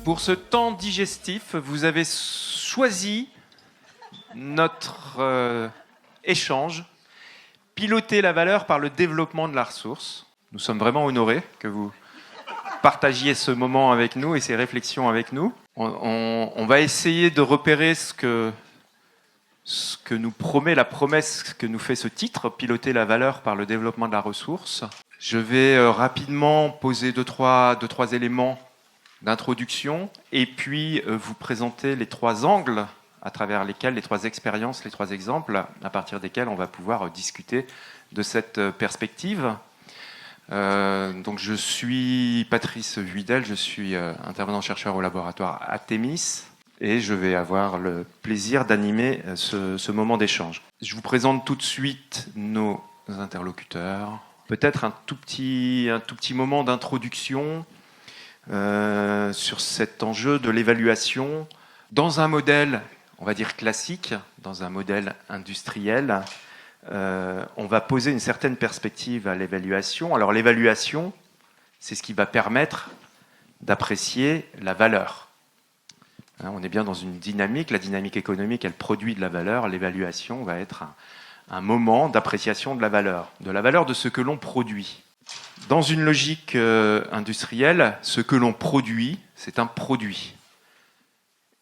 Pour ce temps digestif, vous avez choisi notre échange, piloter la valeur par le développement de la ressource. Nous sommes vraiment honorés que vous partagiez ce moment avec nous et ces réflexions avec nous. On va essayer de repérer ce que nous promet, la promesse que nous fait ce titre, piloter la valeur par le développement de la ressource. Je vais rapidement poser deux, trois éléments d'introduction et puis vous présenter les trois angles à travers lesquels, les trois expériences, les trois exemples à partir desquels on va pouvoir discuter de cette perspective. Donc je suis Patrice Vuidel, je suis intervenant chercheur au laboratoire Artemis et je vais avoir le plaisir d'animer ce moment d'échange. Je vous présente tout de suite nos interlocuteurs. Peut-être un tout petit moment d'introduction sur cet enjeu de l'évaluation dans un modèle, on va dire classique, dans un modèle industriel. On va poser une certaine perspective à l'évaluation. Alors l'évaluation, c'est ce qui va permettre d'apprécier la valeur. On est bien dans une dynamique. La dynamique économique, elle produit de la valeur. L'évaluation va être un moment d'appréciation de la valeur de ce que l'on produit. Dans une logique industrielle, ce que l'on produit, c'est un produit.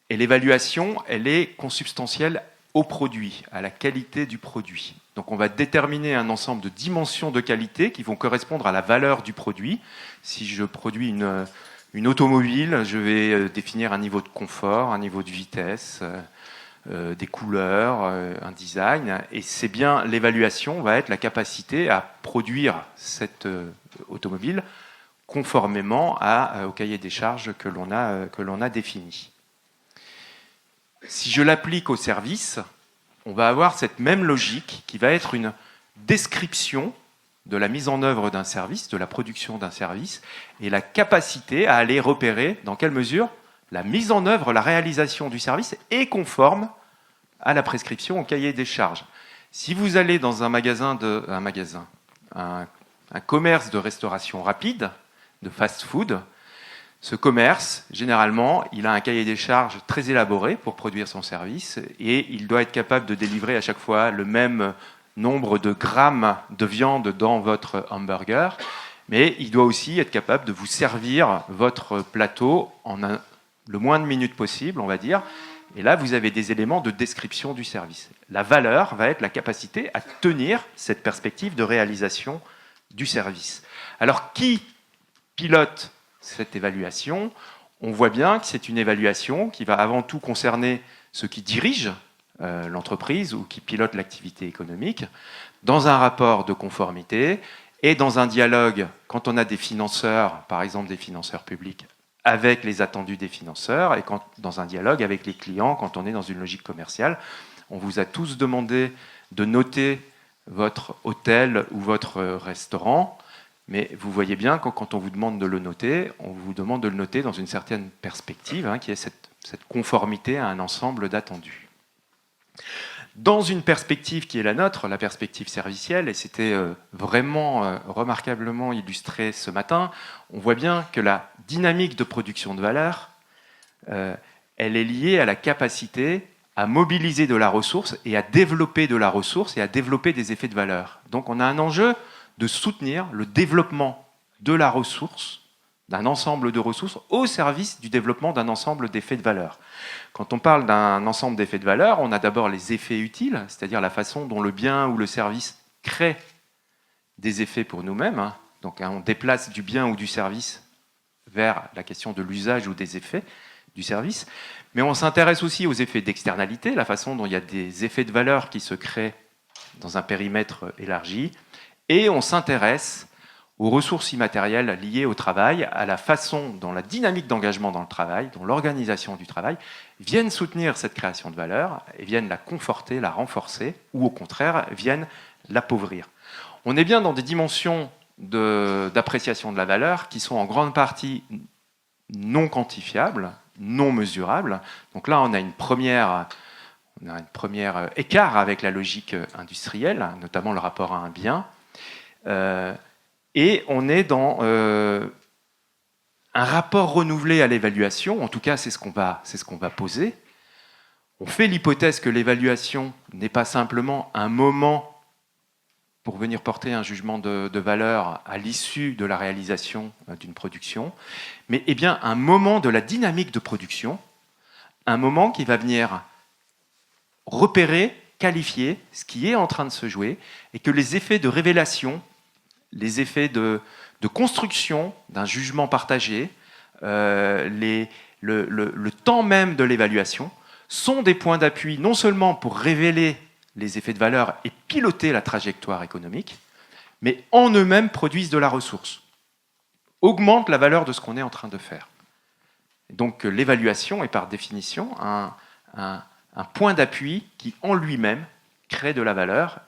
Et l'évaluation, elle est consubstantielle au produit, à la qualité du produit. Donc on va déterminer un ensemble de dimensions de qualité qui vont correspondre à la valeur du produit. Si je produis une automobile, je vais définir un niveau de confort, un niveau de vitesse, des couleurs, un design. Et c'est bien l'évaluation va être la capacité à produire cette automobile conformément au cahier des charges que l'on a défini. Si je l'applique au service, on va avoir cette même logique qui va être une description de la mise en œuvre d'un service, de la production d'un service, et la capacité à aller repérer dans quelle mesure la mise en œuvre, la réalisation du service est conforme à la prescription au cahier des charges. Si vous allez dans un commerce de restauration rapide, de fast-food, ce commerce, généralement, il a un cahier des charges très élaboré pour produire son service et il doit être capable de délivrer à chaque fois le même nombre de grammes de viande dans votre hamburger, mais il doit aussi être capable de vous servir votre plateau en le moins de minutes possible, on va dire. Et là, vous avez des éléments de description du service. La valeur va être la capacité à tenir cette perspective de réalisation du service. Alors, qui pilote cette évaluation? On voit bien que c'est une évaluation qui va avant tout concerner ceux qui dirigent l'entreprise ou qui pilotent l'activité économique dans un rapport de conformité et dans un dialogue, quand on a des financeurs, par exemple des financeurs publics, avec les attendus des financeurs et dans un dialogue avec les clients, quand on est dans une logique commerciale. On vous a tous demandé de noter votre hôtel ou votre restaurant, mais vous voyez bien que quand on vous demande de le noter, on vous demande de le noter dans une certaine perspective, qui est cette conformité à un ensemble d'attendus. Dans une perspective qui est la nôtre, la perspective servicielle, et c'était vraiment remarquablement illustré ce matin, on voit bien que la dynamique de production de valeur, elle est liée à la capacité à mobiliser de la ressource et à développer de la ressource et à développer des effets de valeur. Donc on a un enjeu de soutenir le développement de la ressource, d'un ensemble de ressources, au service du développement d'un ensemble d'effets de valeur. Quand on parle d'un ensemble d'effets de valeur, on a d'abord les effets utiles, c'est-à-dire la façon dont le bien ou le service crée des effets pour nous-mêmes. Donc on déplace du bien ou du service vers la question de l'usage ou des effets du service. Mais on s'intéresse aussi aux effets d'externalité, la façon dont il y a des effets de valeur qui se créent dans un périmètre élargi. Et on s'intéresse aux ressources immatérielles liées au travail, à la façon dont la dynamique d'engagement dans le travail, dont l'organisation du travail, viennent soutenir cette création de valeur et viennent la conforter, la renforcer, ou au contraire, viennent l'appauvrir. On est bien dans des dimensions d'appréciation de la valeur qui sont en grande partie non quantifiables, non mesurables. Donc là, on a une première écart avec la logique industrielle, notamment le rapport à un bien. Et on est dans un rapport renouvelé à l'évaluation, en tout cas c'est ce qu'on va poser. On fait l'hypothèse que l'évaluation n'est pas simplement un moment pour venir porter un jugement de valeur à l'issue de la réalisation d'une production, mais bien un moment de la dynamique de production, un moment qui va venir repérer, qualifier ce qui est en train de se jouer, et que les effets de révélation, les effets de construction d'un jugement partagé, le temps même de l'évaluation, sont des points d'appui non seulement pour révéler les effets de valeur et piloter la trajectoire économique, mais en eux-mêmes produisent de la ressource, augmentent la valeur de ce qu'on est en train de faire. Donc l'évaluation est par définition un point d'appui qui en lui-même crée de la valeur,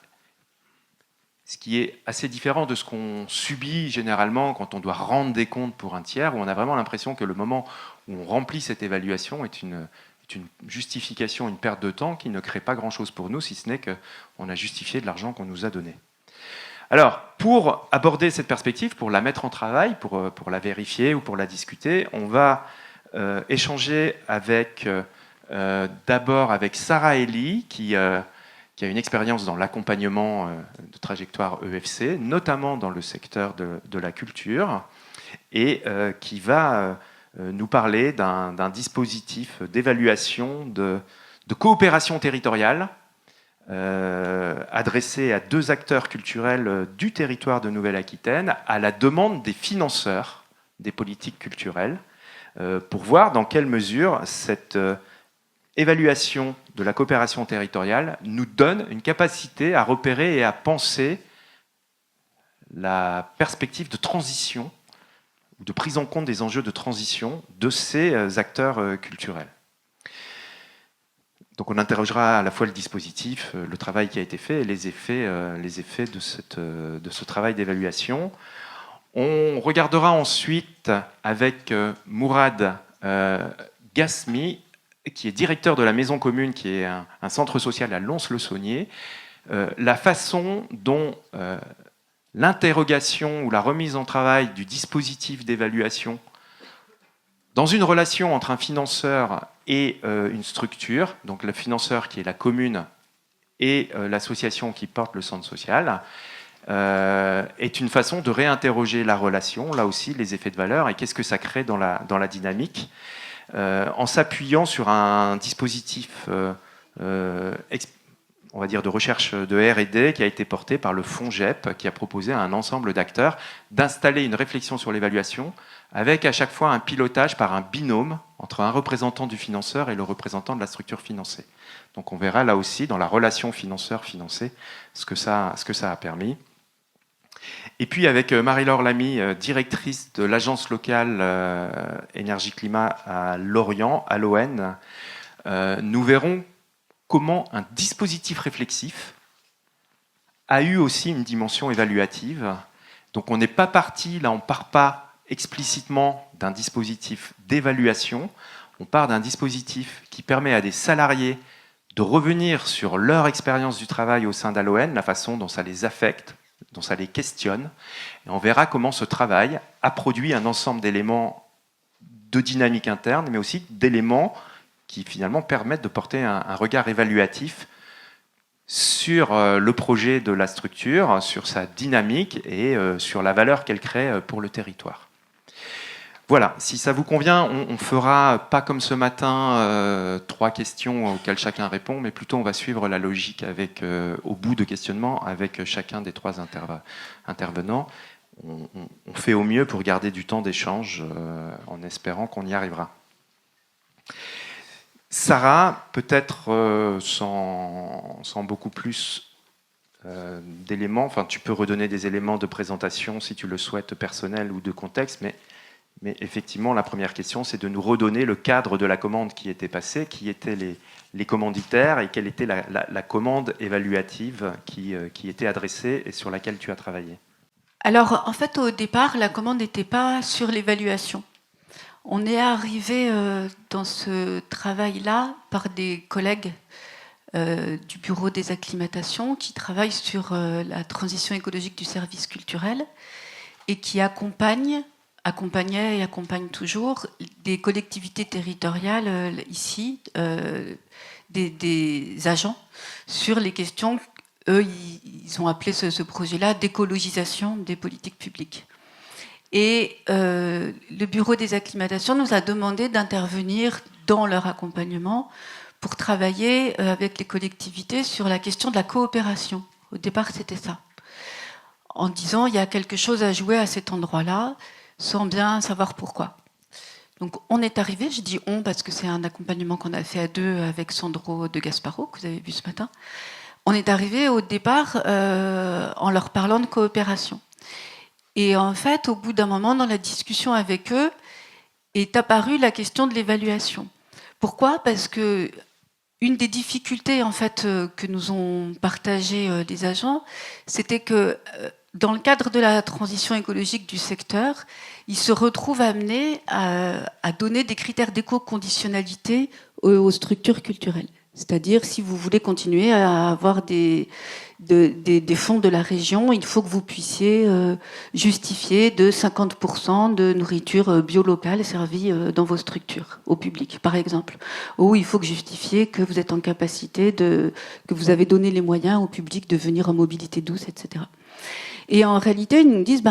ce qui est assez différent de ce qu'on subit généralement quand on doit rendre des comptes pour un tiers, où on a vraiment l'impression que le moment où on remplit cette évaluation est une justification, une perte de temps qui ne crée pas grand-chose pour nous, si ce n'est qu'on a justifié de l'argent qu'on nous a donné. Alors, pour aborder cette perspective, pour la mettre en travail, pour la vérifier ou pour la discuter, on va échanger d'abord avec Sarah Elie, qui a une expérience dans l'accompagnement de trajectoire EFC, notamment dans le secteur de la culture, et qui va nous parler d'un dispositif d'évaluation de coopération territoriale adressé à 2 acteurs culturels du territoire de Nouvelle-Aquitaine à la demande des financeurs des politiques culturelles pour voir dans quelle mesure cette évaluation de la coopération territoriale nous donne une capacité à repérer et à penser la perspective de transition, de prise en compte des enjeux de transition de ces acteurs culturels. Donc on interrogera à la fois le dispositif, le travail qui a été fait et les effets de ce travail d'évaluation. On regardera ensuite avec Mourad Gasmi, qui est directeur de la Maison Commune, qui est un centre social à Lons-le-Saunier, la façon dont l'interrogation ou la remise en travail du dispositif d'évaluation dans une relation entre un financeur et une structure, donc le financeur qui est la commune et l'association qui porte le centre social, est une façon de réinterroger la relation, là aussi les effets de valeur et qu'est-ce que ça crée dans la dynamique, en s'appuyant sur un dispositif on va dire de recherche de R&D qui a été porté par le FONGEP, qui a proposé à un ensemble d'acteurs d'installer une réflexion sur l'évaluation avec à chaque fois un pilotage par un binôme entre un représentant du financeur et le représentant de la structure financée. Donc on verra là aussi dans la relation financeur-financé ce que ça a permis. Et puis avec Marie-Laure Lamy, directrice de l'agence locale énergie-climat à Lorient, à l'ON, nous verrons comment un dispositif réflexif a eu aussi une dimension évaluative. Donc on n'est pas parti, là on ne part pas explicitement d'un dispositif d'évaluation, on part d'un dispositif qui permet à des salariés de revenir sur leur expérience du travail au sein d'Aloen, la façon dont ça les affecte, dont ça les questionne, et on verra comment ce travail a produit un ensemble d'éléments de dynamique interne, mais aussi d'éléments qui finalement permettent de porter un regard évaluatif sur le projet de la structure, sur sa dynamique et sur la valeur qu'elle crée pour le territoire. Voilà, si ça vous convient, on fera pas comme ce matin 3 questions auxquelles chacun répond, mais plutôt on va suivre la logique avec, au bout de questionnement avec chacun des 3 intervenants. On fait au mieux pour garder du temps d'échange en espérant qu'on y arrivera. Sarah, peut-être sans beaucoup plus d'éléments, enfin tu peux redonner des éléments de présentation si tu le souhaites, personnel ou de contexte, mais effectivement la première question c'est de nous redonner le cadre de la commande qui était passée, qui étaient les commanditaires et quelle était la commande évaluative qui était adressée et sur laquelle tu as travaillé. Alors en fait au départ la commande n'était pas sur l'évaluation. On est arrivé dans ce travail-là par des collègues du bureau des acclimatations qui travaillent sur la transition écologique du service culturel et qui accompagnent accompagnait et accompagne toujours des collectivités territoriales ici, des agents, sur les questions, eux, ils ont appelé ce projet-là d'écologisation des politiques publiques. Et le bureau des acclimatations nous a demandé d'intervenir dans leur accompagnement pour travailler avec les collectivités sur la question de la coopération. Au départ, c'était ça. En disant, il y a quelque chose à jouer à cet endroit-là, sans bien savoir pourquoi. Donc on est arrivé, je dis on parce que c'est un accompagnement qu'on a fait à deux avec Sandro de Gasparo, que vous avez vu ce matin. On est arrivé au départ en leur parlant de coopération. Et en fait, au bout d'un moment, dans la discussion avec eux, est apparue la question de l'évaluation. Pourquoi ? Parce que une des difficultés en fait que nous ont partagé les agents, c'était que dans le cadre de la transition écologique du secteur, ils se retrouvent amenés à donner des critères d'éco-conditionnalité aux structures culturelles. C'est-à-dire, si vous voulez continuer à avoir des fonds de la région, il faut que vous puissiez justifier de 50% de nourriture bio-locale servie dans vos structures, au public, par exemple. Ou il faut que justifier que vous êtes en capacité que vous avez donné les moyens au public de venir en mobilité douce, etc. Et en réalité, ils nous disent,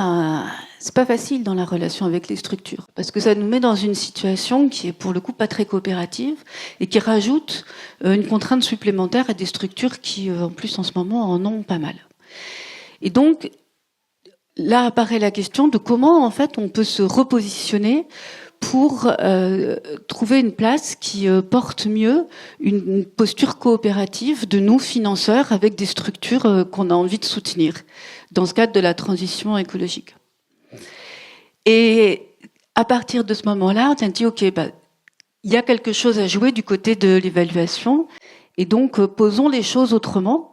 c'est pas facile dans la relation avec les structures, parce que ça nous met dans une situation qui est pour le coup pas très coopérative et qui rajoute une contrainte supplémentaire à des structures qui, en plus, en ce moment, en ont pas mal. Et donc, là apparaît la question de comment, en fait, on peut se repositionner pour trouver une place qui porte mieux une posture coopérative de nous, financeurs, avec des structures qu'on a envie de soutenir dans ce cadre de la transition écologique. Et à partir de ce moment-là, on a dit, OK, il y a quelque chose à jouer du côté de l'évaluation, et donc posons les choses autrement.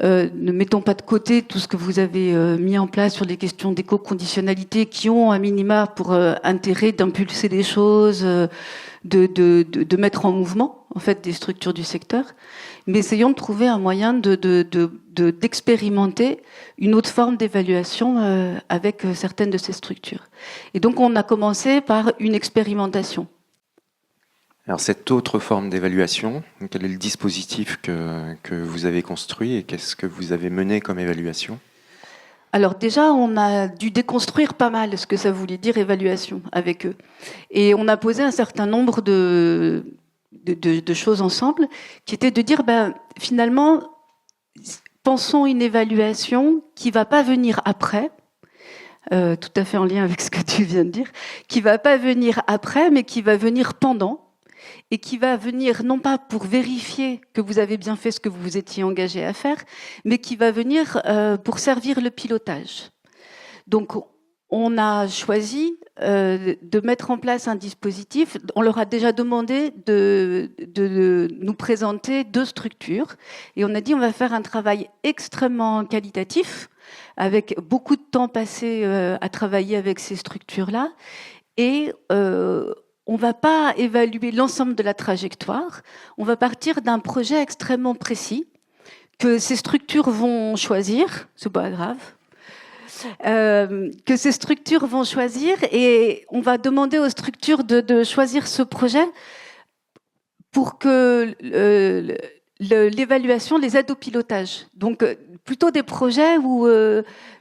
Ne mettons pas de côté tout ce que vous avez mis en place sur les questions d'éco-conditionnalité qui ont un minima pour intérêt d'impulser des choses, de mettre en mouvement en fait des structures du secteur, mais essayons de trouver un moyen d'expérimenter une autre forme d'évaluation avec certaines de ces structures. Et donc on a commencé par une expérimentation. Alors cette autre forme d'évaluation, quel est le dispositif que vous avez construit et qu'est-ce que vous avez mené comme évaluation ? Alors déjà, on a dû déconstruire pas mal ce que ça voulait dire évaluation avec eux. Et on a posé un certain nombre de choses ensemble, qui étaient de dire, finalement, pensons une évaluation qui va pas venir après, tout à fait en lien avec ce que tu viens de dire, qui va pas venir après, mais qui va venir pendant, et qui va venir non pas pour vérifier que vous avez bien fait ce que vous vous étiez engagé à faire, mais qui va venir pour servir le pilotage. Donc, on a choisi de mettre en place un dispositif. On leur a déjà demandé de nous présenter 2 structures, et on a dit on va faire un travail extrêmement qualitatif, avec beaucoup de temps passé à travailler avec ces structures-là, et on ne va pas évaluer l'ensemble de la trajectoire, on va partir d'un projet extrêmement précis que ces structures vont choisir, c'est pas grave, que ces structures vont choisir, et on va demander aux structures de choisir ce projet pour que l'évaluation les aide au pilotage. Donc plutôt des projets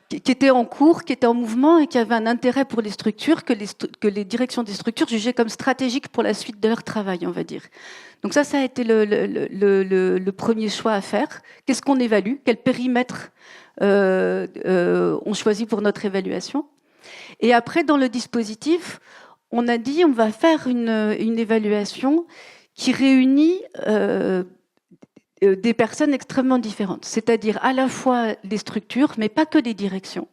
qui étaient en cours, qui étaient en mouvement et qui avaient un intérêt pour les structures, que les directions des structures jugeaient comme stratégiques pour la suite de leur travail, on va dire. Donc ça a été le premier choix à faire. Qu'est-ce qu'on évalue ? Quel périmètre on choisit pour notre évaluation ? Et après, dans le dispositif, on a dit on va faire une évaluation qui réunit des personnes extrêmement différentes, c'est-à-dire à la fois les structures, mais pas que les directions,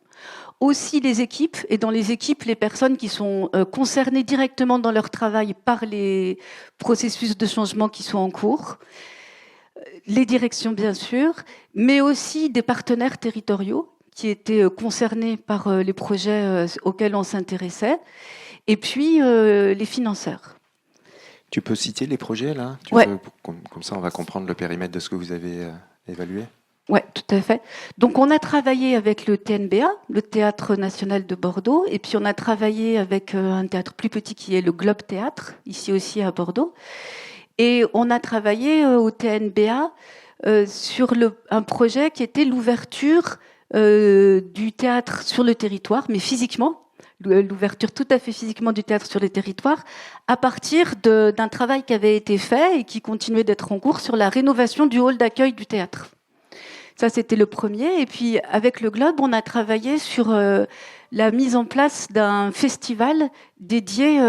aussi les équipes, et dans les équipes, les personnes qui sont concernées directement dans leur travail par les processus de changement qui sont en cours, les directions bien sûr, mais aussi des partenaires territoriaux qui étaient concernés par les projets auxquels on s'intéressait, et puis les financeurs. Tu peux citer les projets là ? Ouais. Comme ça, on va comprendre le périmètre de ce que vous avez évalué. Ouais, tout tout à fait. Donc on a travaillé avec le TNBA, le Théâtre National de Bordeaux, et puis on a travaillé avec un théâtre plus petit qui est le Globe Théâtre, ici aussi à Bordeaux. Et on a travaillé au TNBA sur un projet qui était l'ouverture du théâtre sur le territoire, mais physiquement, l'ouverture tout à fait physiquement du théâtre sur le territoire, à partir d'un travail qui avait été fait et qui continuait d'être en cours sur la rénovation du hall d'accueil du théâtre. Ça, c'était le premier. Et puis, avec le Globe, on a travaillé sur la mise en place d'un festival dédié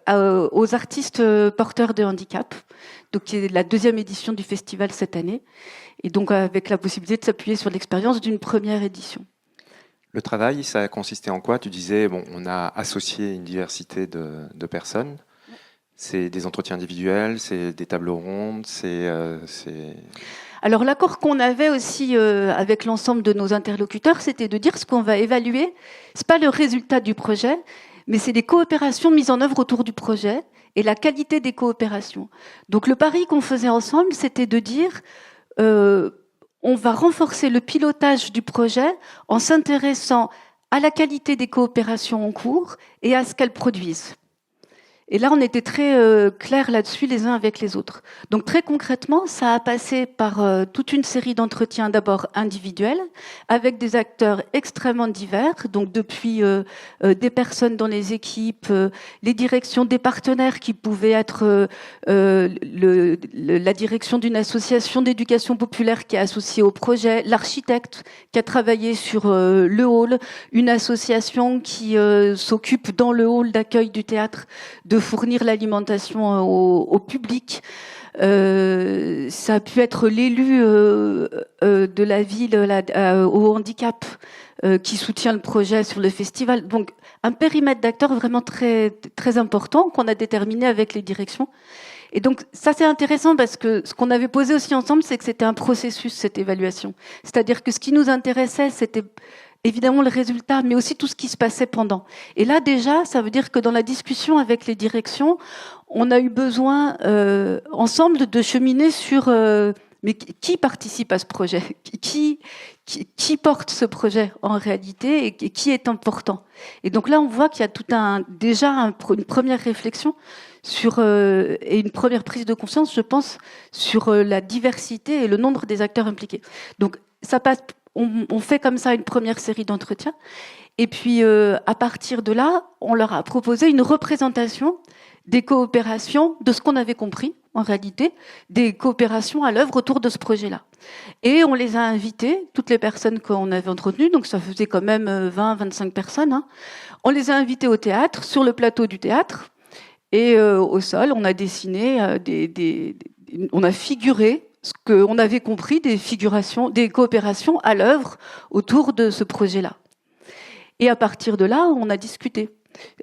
aux artistes porteurs de handicap, donc qui est la 2e édition du festival cette année, et donc avec la possibilité de s'appuyer sur l'expérience d'une première édition. Le travail, ça a consisté en quoi? Tu disais, bon, on a associé une diversité de personnes. C'est des entretiens individuels, c'est des tables rondes, c'est... Alors l'accord qu'on avait aussi avec l'ensemble de nos interlocuteurs, c'était de dire ce qu'on va évaluer, c'est pas le résultat du projet, mais c'est les coopérations mises en œuvre autour du projet et la qualité des coopérations. Donc le pari qu'on faisait ensemble, c'était de dire on va renforcer le pilotage du projet en s'intéressant à la qualité des coopérations en cours et à ce qu'elles produisent. Et là, on était très clairs là-dessus les uns avec les autres. Donc très concrètement, ça a passé par toute une série d'entretiens d'abord individuels avec des acteurs extrêmement divers, donc depuis des personnes dans les équipes, les directions des partenaires qui pouvaient être la direction d'une association d'éducation populaire qui est associée au projet, l'architecte qui a travaillé sur le hall, une association qui s'occupe dans le hall d'accueil du théâtre de fournir l'alimentation au public. Ça a pu être l'élu de la ville au handicap qui soutient le projet sur le festival. Donc un périmètre d'acteurs vraiment très, très important qu'on a déterminé avec les directions. Et donc ça c'est intéressant parce que ce qu'on avait posé aussi ensemble, c'est que c'était un processus, cette évaluation. C'est-à-dire que ce qui nous intéressait, c'était évidemment le résultat, mais aussi tout ce qui se passait pendant. Et là, déjà, ça veut dire que dans la discussion avec les directions, on a eu besoin, ensemble, de cheminer sur mais qui participe à ce projet, qui porte ce projet en réalité et qui est important. Et donc là, on voit qu'il y a une première réflexion sur et une première prise de conscience, je pense, sur la diversité et le nombre des acteurs impliqués. Donc ça passe. On fait comme ça une première série d'entretiens. Et puis, à partir de là, on leur a proposé une représentation des coopérations, de ce qu'on avait compris, en réalité, des coopérations à l'œuvre autour de ce projet-là. Et on les a invités, toutes les personnes qu'on avait entretenues, donc ça faisait quand même 20-25 personnes, hein. On les a invités au théâtre, sur le plateau du théâtre, et au sol, on a dessiné, on a figuré ce qu'on avait compris des coopérations à l'œuvre autour de ce projet-là. Et à partir de là, on a discuté.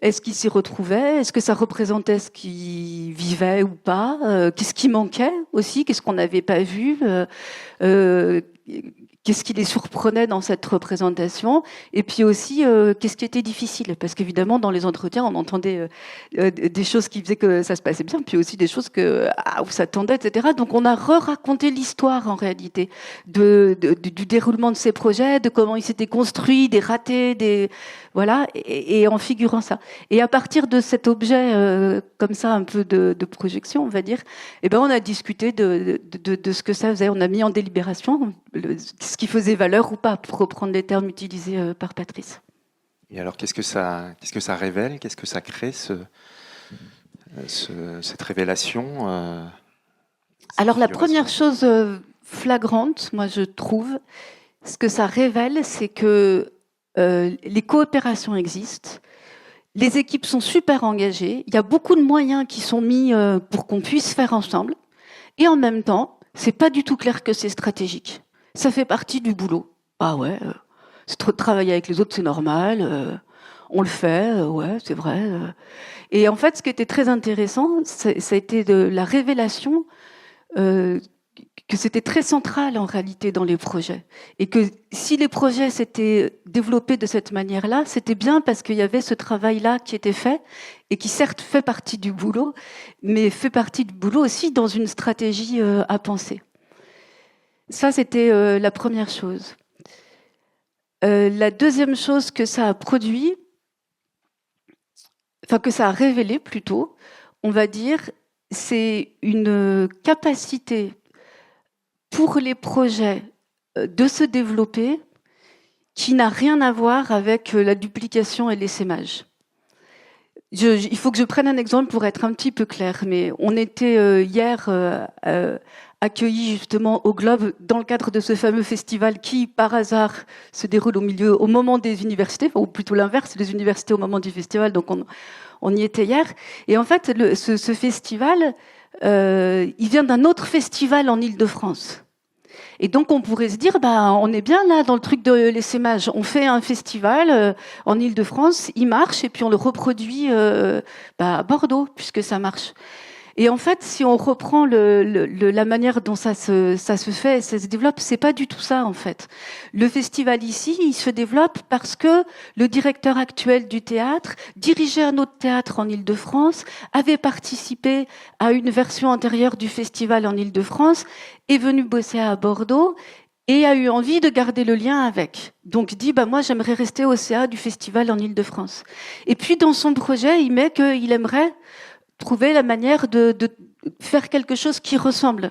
Est-ce qu'ils s'y retrouvaient? Est-ce que ça représentait ce qu'ils vivaient ou pas? Qu'est-ce qui manquait aussi? Qu'est-ce qu'on n'avait pas vu? Qu'est-ce qui les surprenait dans cette représentation? Et puis aussi, qu'est-ce qui était difficile? Parce qu'évidemment, dans les entretiens, on entendait des choses qui faisaient que ça se passait bien, puis aussi des choses où ça tendait, etc. Donc, on a raconté l'histoire, en réalité, du déroulement de ces projets, de comment ils s'étaient construits, des ratés, voilà, et en figurant ça. Et à partir de cet objet, comme ça, un peu de projection, on va dire, eh ben, on a discuté de ce que ça faisait. On a mis en délibération ce qui faisait valeur ou pas, pour reprendre les termes utilisés par Patrice. Et alors, qu'est-ce que ça révèle? Qu'est-ce que ça crée, cette révélation Alors, la première chose flagrante, moi, je trouve, ce que ça révèle, c'est que les coopérations existent, les équipes sont super engagées, il y a beaucoup de moyens qui sont mis pour qu'on puisse faire ensemble, et en même temps, c'est pas du tout clair que c'est stratégique. Ça fait partie du boulot. Ah ouais, travailler avec les autres, c'est normal. On le fait, ouais, c'est vrai. Et en fait, ce qui était très intéressant, ça a été de la révélation que c'était très central en réalité dans les projets. Et que si les projets s'étaient développés de cette manière-là, c'était bien parce qu'il y avait ce travail-là qui était fait et qui certes fait partie du boulot, mais fait partie du boulot aussi dans une stratégie à penser. ça, c'était la première chose. La deuxième chose que ça a produit, enfin que ça a révélé plutôt, on va dire, c'est une capacité pour les projets de se développer qui n'a rien à voir avec la duplication et l'essaimage. Il faut que je prenne un exemple pour être un petit peu clair, mais on était hier accueillis justement au Globe dans le cadre de ce fameux festival qui, par hasard, se déroule au moment des universités, ou plutôt l'inverse, les universités au moment du festival, donc on y était hier. Et en fait, ce festival, il vient d'un autre festival en Île-de-France. Et donc, on pourrait se dire, on est bien là dans le truc de l'essaimage. On fait un festival en Île-de-France, il marche, et puis on le reproduit à Bordeaux, puisque ça marche. Et en fait, si on reprend la manière dont ça se fait, ça se développe, c'est pas du tout ça, en fait. Le festival ici, il se développe parce que le directeur actuel du théâtre dirigeait un autre théâtre en Île-de-France, avait participé à une version antérieure du festival en Île-de-France, est venu bosser à Bordeaux et a eu envie de garder le lien avec. Donc il dit, moi j'aimerais rester au CA du festival en Île-de-France. Et puis dans son projet, il met qu'il aimerait trouver la manière de faire quelque chose qui ressemble.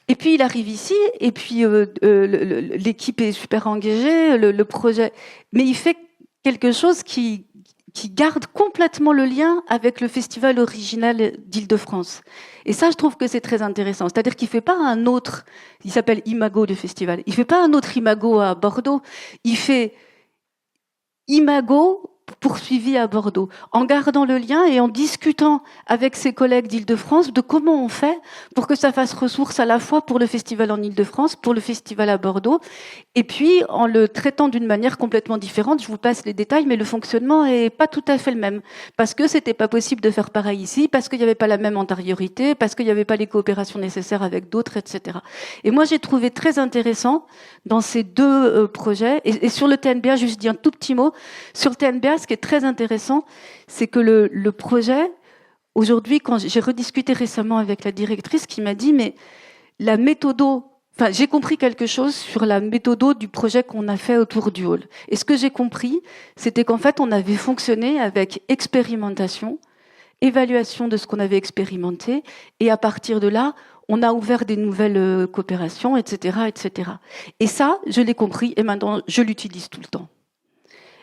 Et puis il arrive ici, et puis l'équipe est super engagée, le projet, mais il fait quelque chose qui garde complètement le lien avec le festival original d'Île-de-France. Et ça, je trouve que c'est très intéressant. C'est-à-dire qu'il fait pas un autre, il s'appelle Imago le festival, il fait pas un autre Imago à Bordeaux, il fait Imago poursuivi à Bordeaux, en gardant le lien et en discutant avec ses collègues d'Île-de-France de comment on fait pour que ça fasse ressource à la fois pour le festival en Île-de-France, pour le festival à Bordeaux, et puis en le traitant d'une manière complètement différente. Je vous passe les détails, mais le fonctionnement est pas tout à fait le même, parce que c'était pas possible de faire pareil ici, parce qu'il n'y avait pas la même antériorité, parce qu'il n'y avait pas les coopérations nécessaires avec d'autres, etc. Et moi, j'ai trouvé très intéressant dans ces deux projets, et sur le TNBA, je dis un tout petit mot, sur le TNBA, ce qui est très intéressant, c'est que le projet, aujourd'hui, quand j'ai rediscuté récemment avec la directrice qui m'a dit, mais la méthodo, enfin, j'ai compris quelque chose sur la méthodo du projet qu'on a fait autour du hall. Et ce que j'ai compris, c'était qu'en fait, on avait fonctionné avec expérimentation, évaluation de ce qu'on avait expérimenté, et à partir de là, on a ouvert des nouvelles coopérations, etc., etc. Et ça, je l'ai compris, et maintenant, je l'utilise tout le temps.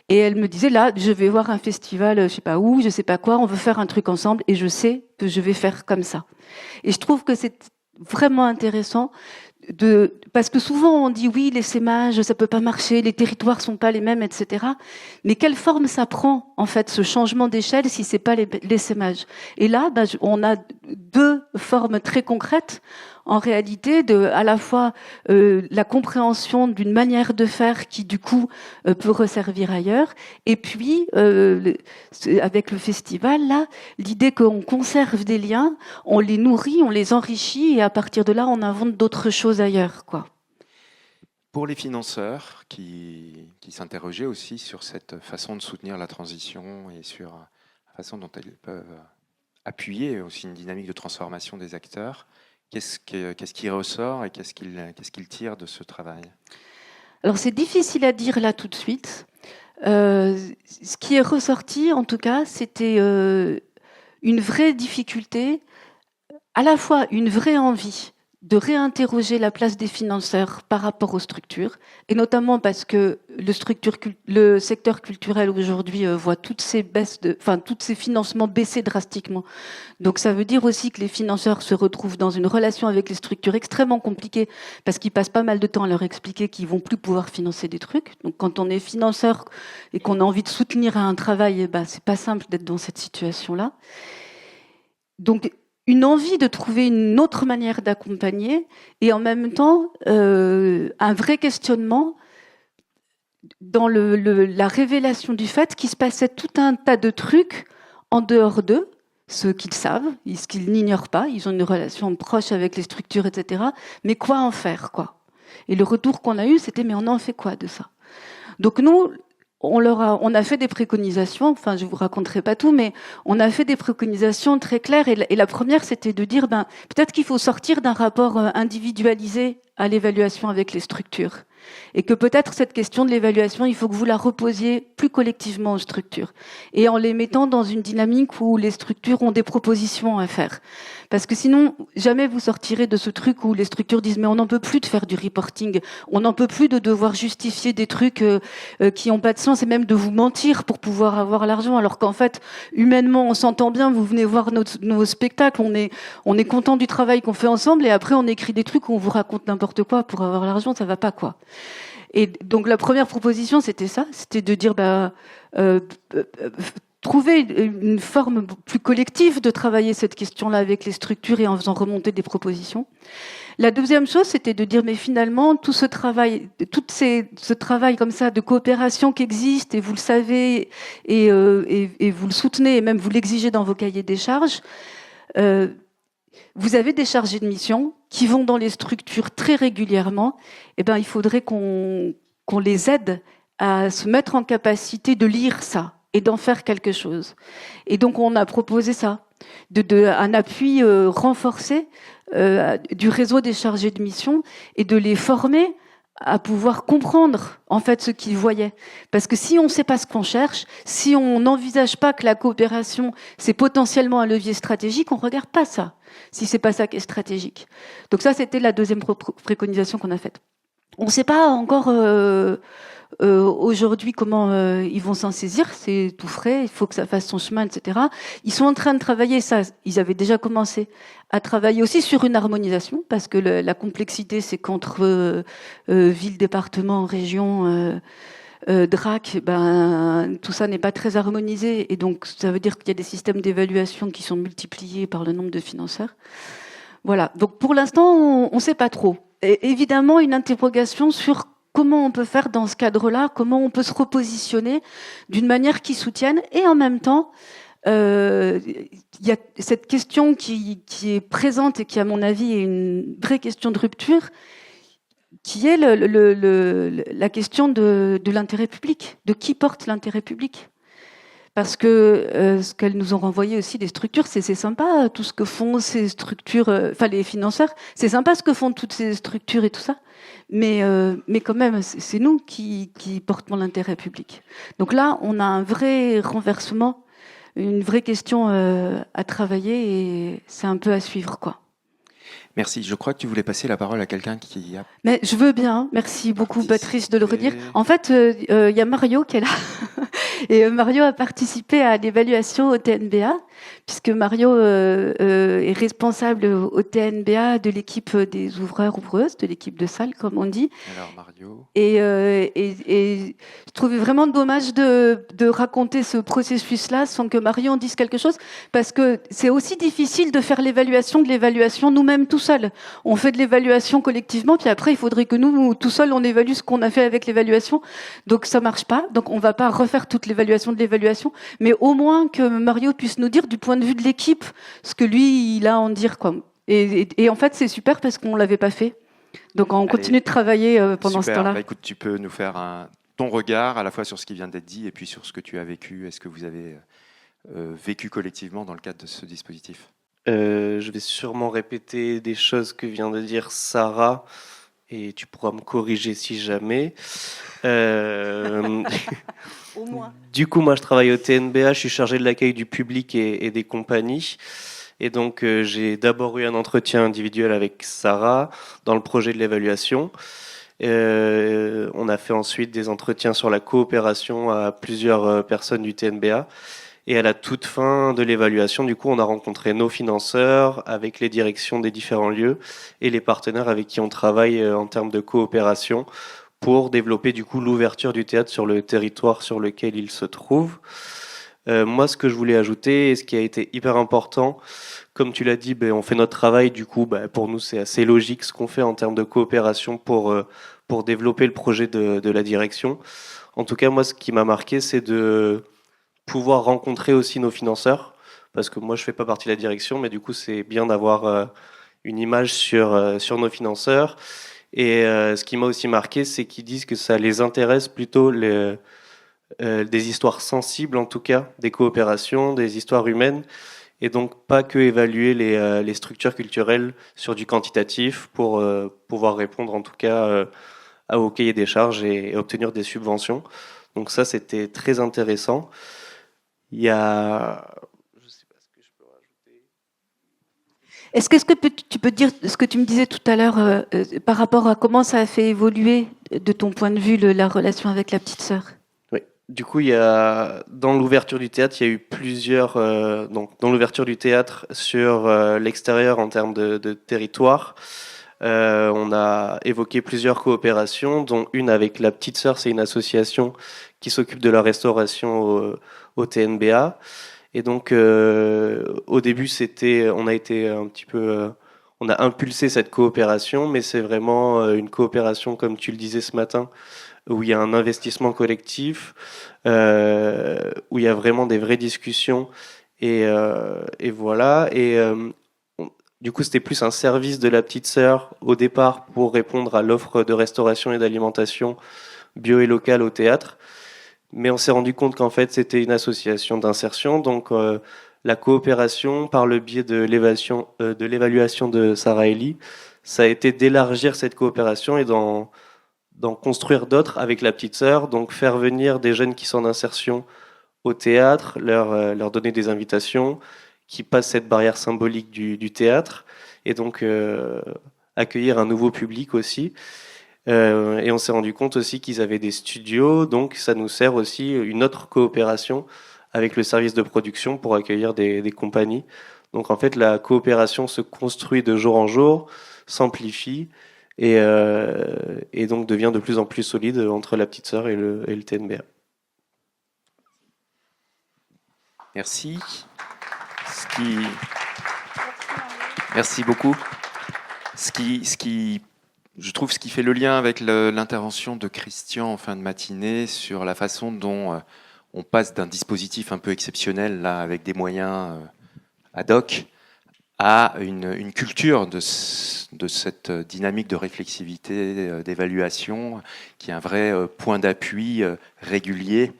Et elle me disait, là, je vais voir un festival, je sais pas où, je sais pas quoi, on veut faire un truc ensemble, et je sais que je vais faire comme ça. Et je trouve que c'est vraiment intéressant parce que souvent on dit oui, l'essaimage, ça peut pas marcher, les territoires sont pas les mêmes, etc. Mais quelle forme ça prend, en fait, ce changement d'échelle si c'est pas l'essaimage? Et là, on a deux formes très concrètes, en réalité, à la fois la compréhension d'une manière de faire qui, du coup, peut resservir ailleurs, et puis, avec le festival, là, l'idée qu'on conserve des liens, on les nourrit, on les enrichit, et à partir de là, on invente d'autres choses ailleurs, quoi. Pour les financeurs qui s'interrogeaient aussi sur cette façon de soutenir la transition et sur la façon dont elles peuvent appuyer aussi une dynamique de transformation des acteurs, qu'est-ce qui ressort et qu'est-ce qu'ils tirent de ce travail? Alors c'est difficile à dire là tout de suite. Ce qui est ressorti, en tout cas, c'était une vraie difficulté, à la fois une vraie envie de réinterroger la place des financeurs par rapport aux structures, et notamment parce que le secteur culturel aujourd'hui voit toutes ces financements baisser drastiquement. Donc ça veut dire aussi que les financeurs se retrouvent dans une relation avec les structures extrêmement compliquée, parce qu'ils passent pas mal de temps à leur expliquer qu'ils vont plus pouvoir financer des trucs. Donc quand on est financeur et qu'on a envie de soutenir un travail, c'est pas simple d'être dans cette situation-là. Donc une envie de trouver une autre manière d'accompagner, et en même temps un vrai questionnement dans la révélation du fait qu'il se passait tout un tas de trucs en dehors d'eux, ce qu'ils savent, ce qu'ils n'ignorent pas, ils ont une relation proche avec les structures, etc. Mais quoi en faire, quoi? Et le retour qu'on a eu, c'était, mais on en fait quoi de ça? Donc nous, on a fait des préconisations, enfin je vous raconterai pas tout, mais on a fait des préconisations très claires et la première c'était de dire peut-être qu'il faut sortir d'un rapport individualisé à l'évaluation avec les structures et que peut-être cette question de l'évaluation, il faut que vous la reposiez plus collectivement aux structures et en les mettant dans une dynamique où les structures ont des propositions à faire. Parce que sinon, jamais vous sortirez de ce truc où les structures disent mais on n'en peut plus de faire du reporting, on n'en peut plus de devoir justifier des trucs qui n'ont pas de sens et même de vous mentir pour pouvoir avoir l'argent, alors qu'en fait, humainement, on s'entend bien, vous venez voir nos spectacles, on est content du travail qu'on fait ensemble et après on écrit des trucs où on vous raconte n'importe quoi pour avoir l'argent, ça va pas quoi. Et donc la première proposition, c'était ça, c'était de dire trouver une forme plus collective de travailler cette question-là avec les structures et en faisant remonter des propositions. La deuxième chose, c'était de dire, mais finalement, tout ce travail comme ça de coopération qui existe, et vous le savez, et vous le soutenez, et même vous l'exigez dans vos cahiers des charges, vous avez des chargés de mission qui vont dans les structures très régulièrement. Eh ben, il faudrait qu'on les aide à se mettre en capacité de lire ça et d'en faire quelque chose. Et donc, on a proposé ça, un appui renforcé du réseau des chargés de mission et de les former à pouvoir comprendre en fait ce qu'ils voyaient. Parce que si on ne sait pas ce qu'on cherche, si on n'envisage pas que la coopération c'est potentiellement un levier stratégique, on ne regarde pas ça, si c'est pas ça qui est stratégique. Donc ça, c'était la deuxième préconisation qu'on a faite. On ne sait pas encore aujourd'hui comment ils vont s'en saisir, c'est tout frais, il faut que ça fasse son chemin, etc. Ils sont en train de travailler ça, ils avaient déjà commencé à travailler aussi sur une harmonisation, parce que la complexité, c'est qu'entre ville, département, région, DRAC, tout ça n'est pas très harmonisé, et donc ça veut dire qu'il y a des systèmes d'évaluation qui sont multipliés par le nombre de financeurs. Voilà, donc pour l'instant, on ne sait pas trop. Et évidemment, une interrogation sur comment on peut faire dans ce cadre-là, comment on peut se repositionner d'une manière qui soutienne, et en même temps, il y a cette question qui est présente et qui, à mon avis, est une vraie question de rupture, qui est la question de l'intérêt public, de qui porte l'intérêt public. Parce que ce qu'elles nous ont renvoyé aussi des structures, c'est sympa tout ce que font ces structures, les financeurs, c'est sympa ce que font toutes ces structures et tout ça, mais quand même, c'est nous qui portons l'intérêt public. Donc là, on a un vrai renversement, une vraie question à travailler, et c'est un peu à suivre, quoi. Merci. Je crois que tu voulais passer la parole à quelqu'un qui a... Mais je veux bien. Merci beaucoup, Patrice, de le redire. En fait, il y a Mario qui est là. Et Mario a participé à l'évaluation au TNBA, puisque Mario est responsable au TNBA de l'équipe des ouvreurs ouvreuses, de l'équipe de salle, comme on dit. Alors, Mario. Et je trouvais vraiment dommage de raconter ce processus-là sans que Mario en dise quelque chose, parce que c'est aussi difficile de faire l'évaluation de l'évaluation nous-mêmes tout seuls. On fait de l'évaluation collectivement, puis après, il faudrait que nous, tout seuls, on évalue ce qu'on a fait avec l'évaluation. Donc, ça marche pas. Donc, on va pas refaire toute l'évaluation de l'évaluation, mais au moins que Mario puisse nous dire, du point de vue de l'équipe, ce que lui, il a à en dire, quoi. Et en fait, c'est super parce qu'on l'avait pas fait. Donc, on continue de travailler pendant ce temps-là. Écoute, tu peux nous faire ton regard à la fois sur ce qui vient d'être dit et puis sur ce que tu as vécu. Est-ce que vous avez vécu collectivement dans le cadre de ce dispositif ? Je vais sûrement répéter des choses que vient de dire Sarah, et tu pourras me corriger si jamais. Au moins. Du coup, moi, je travaille au TNBA, je suis chargé de l'accueil du public et des compagnies. Et donc, j'ai d'abord eu un entretien individuel avec Sarah dans le projet de l'évaluation. On a fait ensuite des entretiens sur la coopération à plusieurs personnes du TNBA. Et à la toute fin de l'évaluation, du coup, on a rencontré nos financeurs avec les directions des différents lieux et les partenaires avec qui on travaille en termes de coopération pour développer du coup l'ouverture du théâtre sur le territoire sur lequel il se trouve. Moi, ce que je voulais ajouter, et ce qui a été hyper important, comme tu l'as dit, on fait notre travail, du coup, pour nous, c'est assez logique ce qu'on fait en termes de coopération pour développer le projet de la direction. En tout cas, moi, ce qui m'a marqué, c'est de pouvoir rencontrer aussi nos financeurs, parce que moi, je fais pas partie de la direction, mais du coup, c'est bien d'avoir une image sur nos financeurs. Et ce qui m'a aussi marqué, c'est qu'ils disent que ça les intéresse plutôt des histoires sensibles en tout cas, des coopérations, des histoires humaines, et donc pas que évaluer les structures culturelles sur du quantitatif pour pouvoir répondre en tout cas au cahier des charges et obtenir des subventions. Donc ça, c'était très intéressant. Il y a... Je sais pas ce que je peux rajouter. Est-ce que tu peux dire ce que tu me disais tout à l'heure par rapport à comment ça a fait évoluer, de ton point de vue, la relation avec la petite sœur? Oui. Du coup, il y a dans l'ouverture du théâtre, il y a eu plusieurs. Donc, dans l'ouverture du théâtre sur l'extérieur en termes de territoire, on a évoqué plusieurs coopérations, dont une avec la petite sœur. C'est une association qui s'occupe de la restauration au TNBA. Et donc, au début, on a été un petit peu, on a impulsé cette coopération, mais c'est vraiment une coopération, comme tu le disais ce matin, où il y a un investissement collectif, où il y a vraiment des vraies discussions, et voilà. Et du coup, c'était plus un service de la petite sœur au départ pour répondre à l'offre de restauration et d'alimentation bio et locale au théâtre. Mais on s'est rendu compte qu'en fait, c'était une association d'insertion. Donc, la coopération, par le biais de l'évaluation de Sarah Elie, ça a été d'élargir cette coopération et d'en construire d'autres avec la petite sœur. Donc, faire venir des jeunes qui sont en insertion au théâtre, leur donner des invitations, qui passent cette barrière symbolique du théâtre, et donc accueillir un nouveau public aussi. Et on s'est rendu compte aussi qu'ils avaient des studios, donc ça nous sert aussi une autre coopération avec le service de production pour accueillir des compagnies. Donc en fait, la coopération se construit de jour en jour, s'amplifie et donc devient de plus en plus solide entre la petite sœur et le TNBA. Merci. Merci beaucoup. Je trouve ce qui fait le lien avec l'intervention de Christian en fin de matinée sur la façon dont on passe d'un dispositif un peu exceptionnel, là, avec des moyens ad hoc, à une culture de cette dynamique de réflexivité, d'évaluation, qui est un vrai point d'appui régulier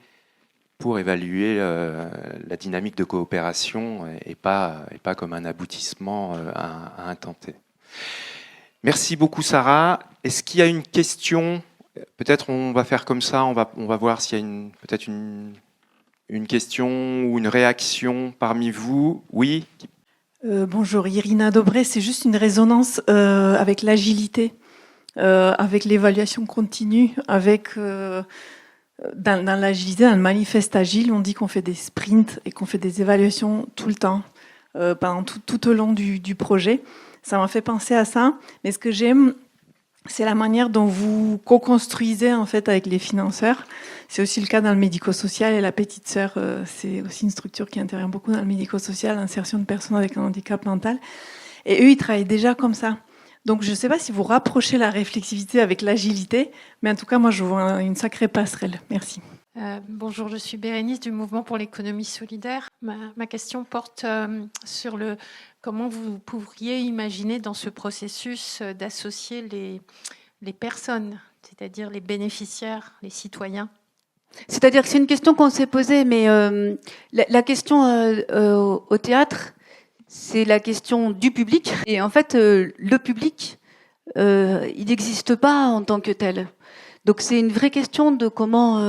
pour évaluer la dynamique de coopération et pas comme un aboutissement à intenter. Merci beaucoup, Sarah. Est-ce qu'il y a une question? Peut-être on va faire comme ça, on va voir s'il y a peut-être une question ou une réaction parmi vous. Oui? Bonjour, Irina Dobré, c'est juste une résonance avec l'agilité, avec l'évaluation continue, avec... Dans l'agilité, dans le manifeste agile, on dit qu'on fait des sprints et qu'on fait des évaluations tout le temps, pendant tout au long du projet. Ça m'a fait penser à ça. Mais ce que j'aime, c'est la manière dont vous co-construisez en fait avec les financeurs. C'est aussi le cas dans le médico-social, et la petite sœur, c'est aussi une structure qui intervient beaucoup dans le médico-social, l'insertion de personnes avec un handicap mental. Et eux, ils travaillent déjà comme ça. Donc, je ne sais pas si vous rapprochez la réflexivité avec l'agilité, mais en tout cas, moi, je vois une sacrée passerelle. Merci. Bonjour, je suis Bérénice du Mouvement pour l'économie solidaire. Ma question porte sur comment vous pourriez imaginer dans ce processus d'associer les personnes, c'est-à-dire les bénéficiaires, les citoyens. C'est-à-dire que c'est une question qu'on s'est posée, mais la question au théâtre, c'est la question du public. Et en fait, le public, il n'existe pas en tant que tel. Donc c'est une vraie question de comment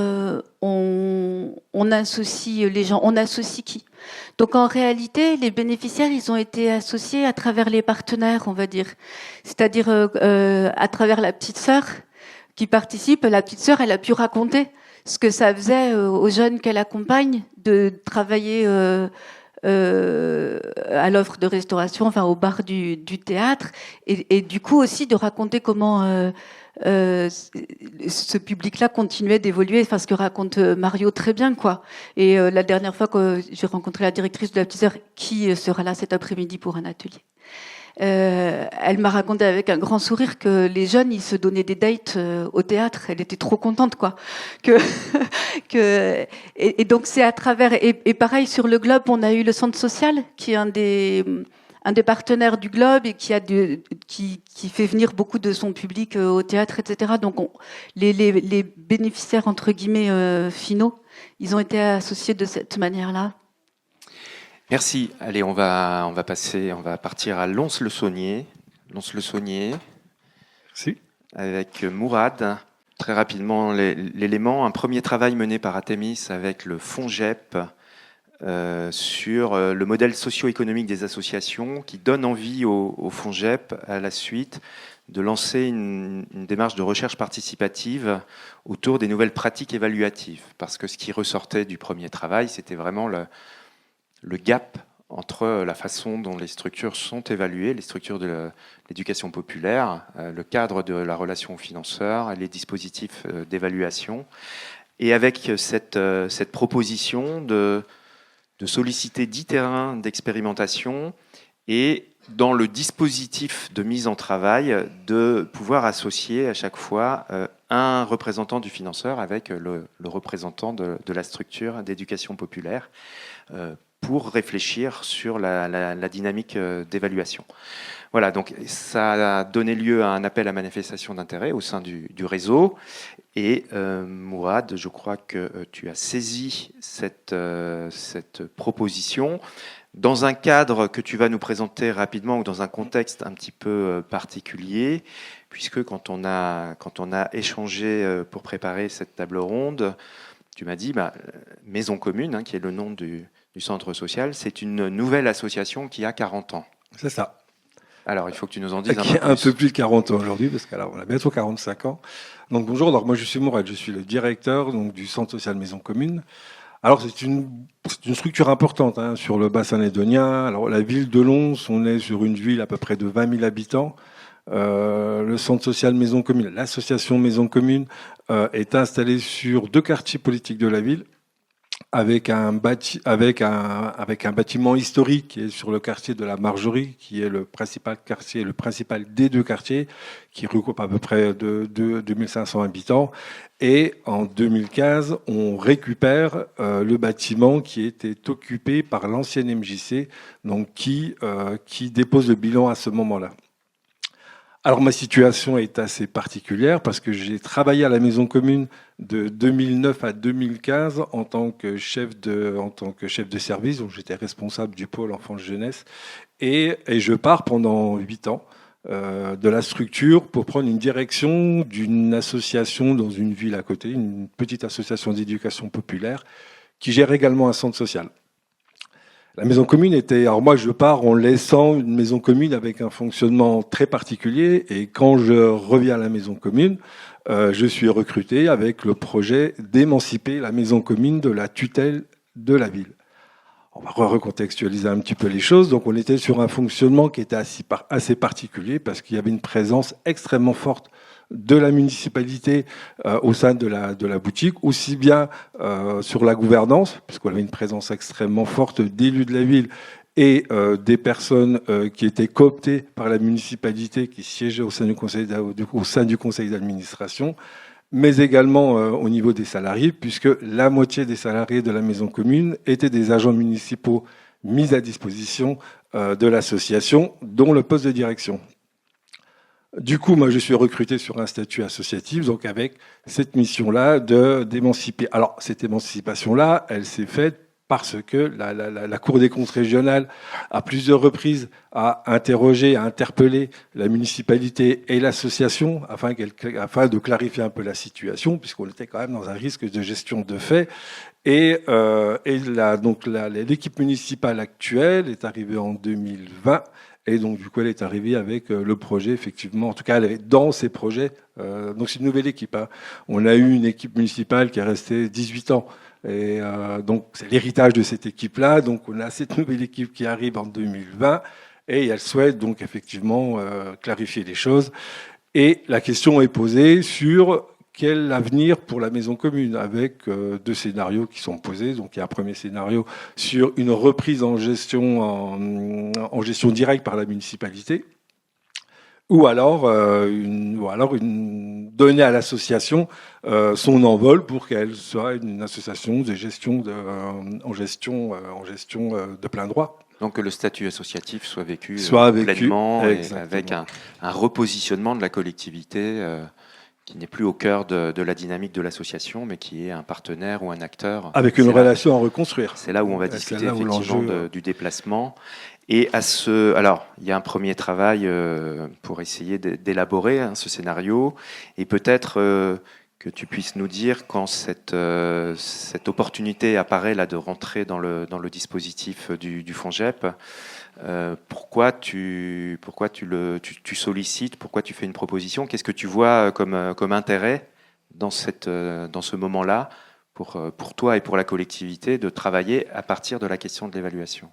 on associe les gens. On associe qui? Donc en réalité, les bénéficiaires, ils ont été associés à travers les partenaires, on va dire. C'est-à-dire à travers la petite sœur qui participe. La petite sœur, elle a pu raconter ce que ça faisait aux jeunes qu'elle accompagne de travailler à l'offre de restauration, enfin au bar du théâtre, et du coup aussi de raconter comment ce public-là continuait d'évoluer, enfin ce que raconte Mario très bien, quoi. Et la dernière fois que j'ai rencontré la directrice de la petite sœur, qui sera là cet après-midi pour un atelier, elle m'a raconté avec un grand sourire que les jeunes, ils se donnaient des dates au théâtre. Elle était trop contente, quoi. Et donc c'est à travers, et pareil sur le Globe, on a eu le centre social qui est un des partenaires du Globe et qui fait venir beaucoup de son public au théâtre, etc. Donc les bénéficiaires entre guillemets finaux, ils ont été associés de cette manière-là. Merci. Allez, on va partir à Lons-le-Saunier. Lons-le-Saunier. Merci. Avec Mourad. Très rapidement, l'élément. Un premier travail mené par Atemis avec le FONGEP sur le modèle socio-économique des associations qui donne envie au FONGEP, à la suite, de lancer une démarche de recherche participative autour des nouvelles pratiques évaluatives. Parce que ce qui ressortait du premier travail, c'était vraiment le gap entre la façon dont les structures sont évaluées, les structures de l'éducation populaire, le cadre de la relation aux financeurs, les dispositifs d'évaluation, et avec cette proposition de solliciter 10 terrains d'expérimentation et dans le dispositif de mise en travail, de pouvoir associer à chaque fois un représentant du financeur avec le représentant de la structure d'éducation populaire pour réfléchir sur la dynamique d'évaluation. Voilà, donc ça a donné lieu à un appel à manifestation d'intérêt au sein du réseau. Et Mourad, je crois que tu as saisi cette proposition dans un cadre que tu vas nous présenter rapidement ou dans un contexte un petit peu particulier, puisque quand on a échangé pour préparer cette table ronde, tu m'as dit Maison Commune, qui est le nom du centre social, c'est une nouvelle association qui a 40 ans. C'est ça. Alors, il faut que tu nous en dises un peu plus de 40 ans aujourd'hui, parce qu'on a bientôt 45 ans. Donc bonjour, alors moi je suis Mourad, je suis le directeur du centre social Maison Commune. Alors c'est une structure importante sur le bassin lédonien. Alors la ville de Lons, on est sur une ville à peu près de 20 000 habitants. Le centre social Maison Commune, l'association Maison Commune est installée sur 2 quartiers politiques de la ville, avec un bâtiment historique qui est sur le quartier de la Margerie, qui est le principal quartier, le principal des 2 quartiers, qui regroupe à peu près de 2500 habitants. Et en 2015, on récupère le bâtiment qui était occupé par l'ancienne MJC, donc qui dépose le bilan à ce moment-là. Alors ma situation est assez particulière parce que j'ai travaillé à la Maison Commune de 2009 à 2015 en tant que chef de service, donc j'étais responsable du pôle enfance-jeunesse, et je pars pendant 8 ans de la structure pour prendre une direction d'une association dans une ville à côté, une petite association d'éducation populaire qui gère également un centre social. La Maison Commune était... Alors moi, je pars en laissant une Maison Commune avec un fonctionnement très particulier. Et quand je reviens à la Maison Commune, je suis recruté avec le projet d'émanciper la Maison Commune de la tutelle de la ville. On va recontextualiser un petit peu les choses. Donc on était sur un fonctionnement qui était assez particulier parce qu'il y avait une présence extrêmement forte de la municipalité au sein de la boutique, aussi bien sur la gouvernance, puisqu'on avait une présence extrêmement forte d'élus de la ville et des personnes qui étaient cooptées par la municipalité, qui siégeaient au sein du conseil d'administration, mais également au niveau des salariés, puisque la moitié des salariés de la Maison Commune étaient des agents municipaux mis à disposition de l'association, dont le poste de direction. Du coup, moi, je suis recruté sur un statut associatif, donc avec cette mission-là d'émanciper. Alors, cette émancipation-là, elle s'est faite parce que la Cour des comptes régionale, à plusieurs reprises, a interrogé, a interpellé la municipalité et l'association afin de clarifier un peu la situation, puisqu'on était quand même dans un risque de gestion de fait. Et l'équipe municipale actuelle est arrivée en 2020. Et donc, du coup, elle est arrivée avec le projet, effectivement. En tout cas, elle est dans ces projets. Donc, c'est une nouvelle équipe. On a eu une équipe municipale qui est restée 18 ans. Et donc, c'est l'héritage de cette équipe-là. Donc, on a cette nouvelle équipe qui arrive en 2020. Et elle souhaite donc, effectivement, clarifier les choses. Et la question est posée sur quel avenir pour la Maison Commune, avec 2 scénarios qui sont posés. Donc, il y a un premier scénario sur une reprise en gestion directe par la municipalité, ou alors donner à l'association son envol pour qu'elle soit une association de gestion en gestion de plein droit. Donc que le statut associatif soit vécu pleinement, et avec un repositionnement de la collectivité qui n'est plus au cœur de la dynamique de l'association, mais qui est un partenaire ou un acteur. Avec une relation à reconstruire. C'est là où on va discuter effectivement du déplacement. Et alors, il y a un premier travail pour essayer d'élaborer ce scénario, et peut-être que tu puisses nous dire quand cette opportunité apparaît là de rentrer dans le dispositif du FONGEP, pourquoi tu sollicites, pourquoi tu fais une proposition, qu'est-ce que tu vois comme intérêt dans ce moment-là pour toi et pour la collectivité de travailler à partir de la question de l'évaluation?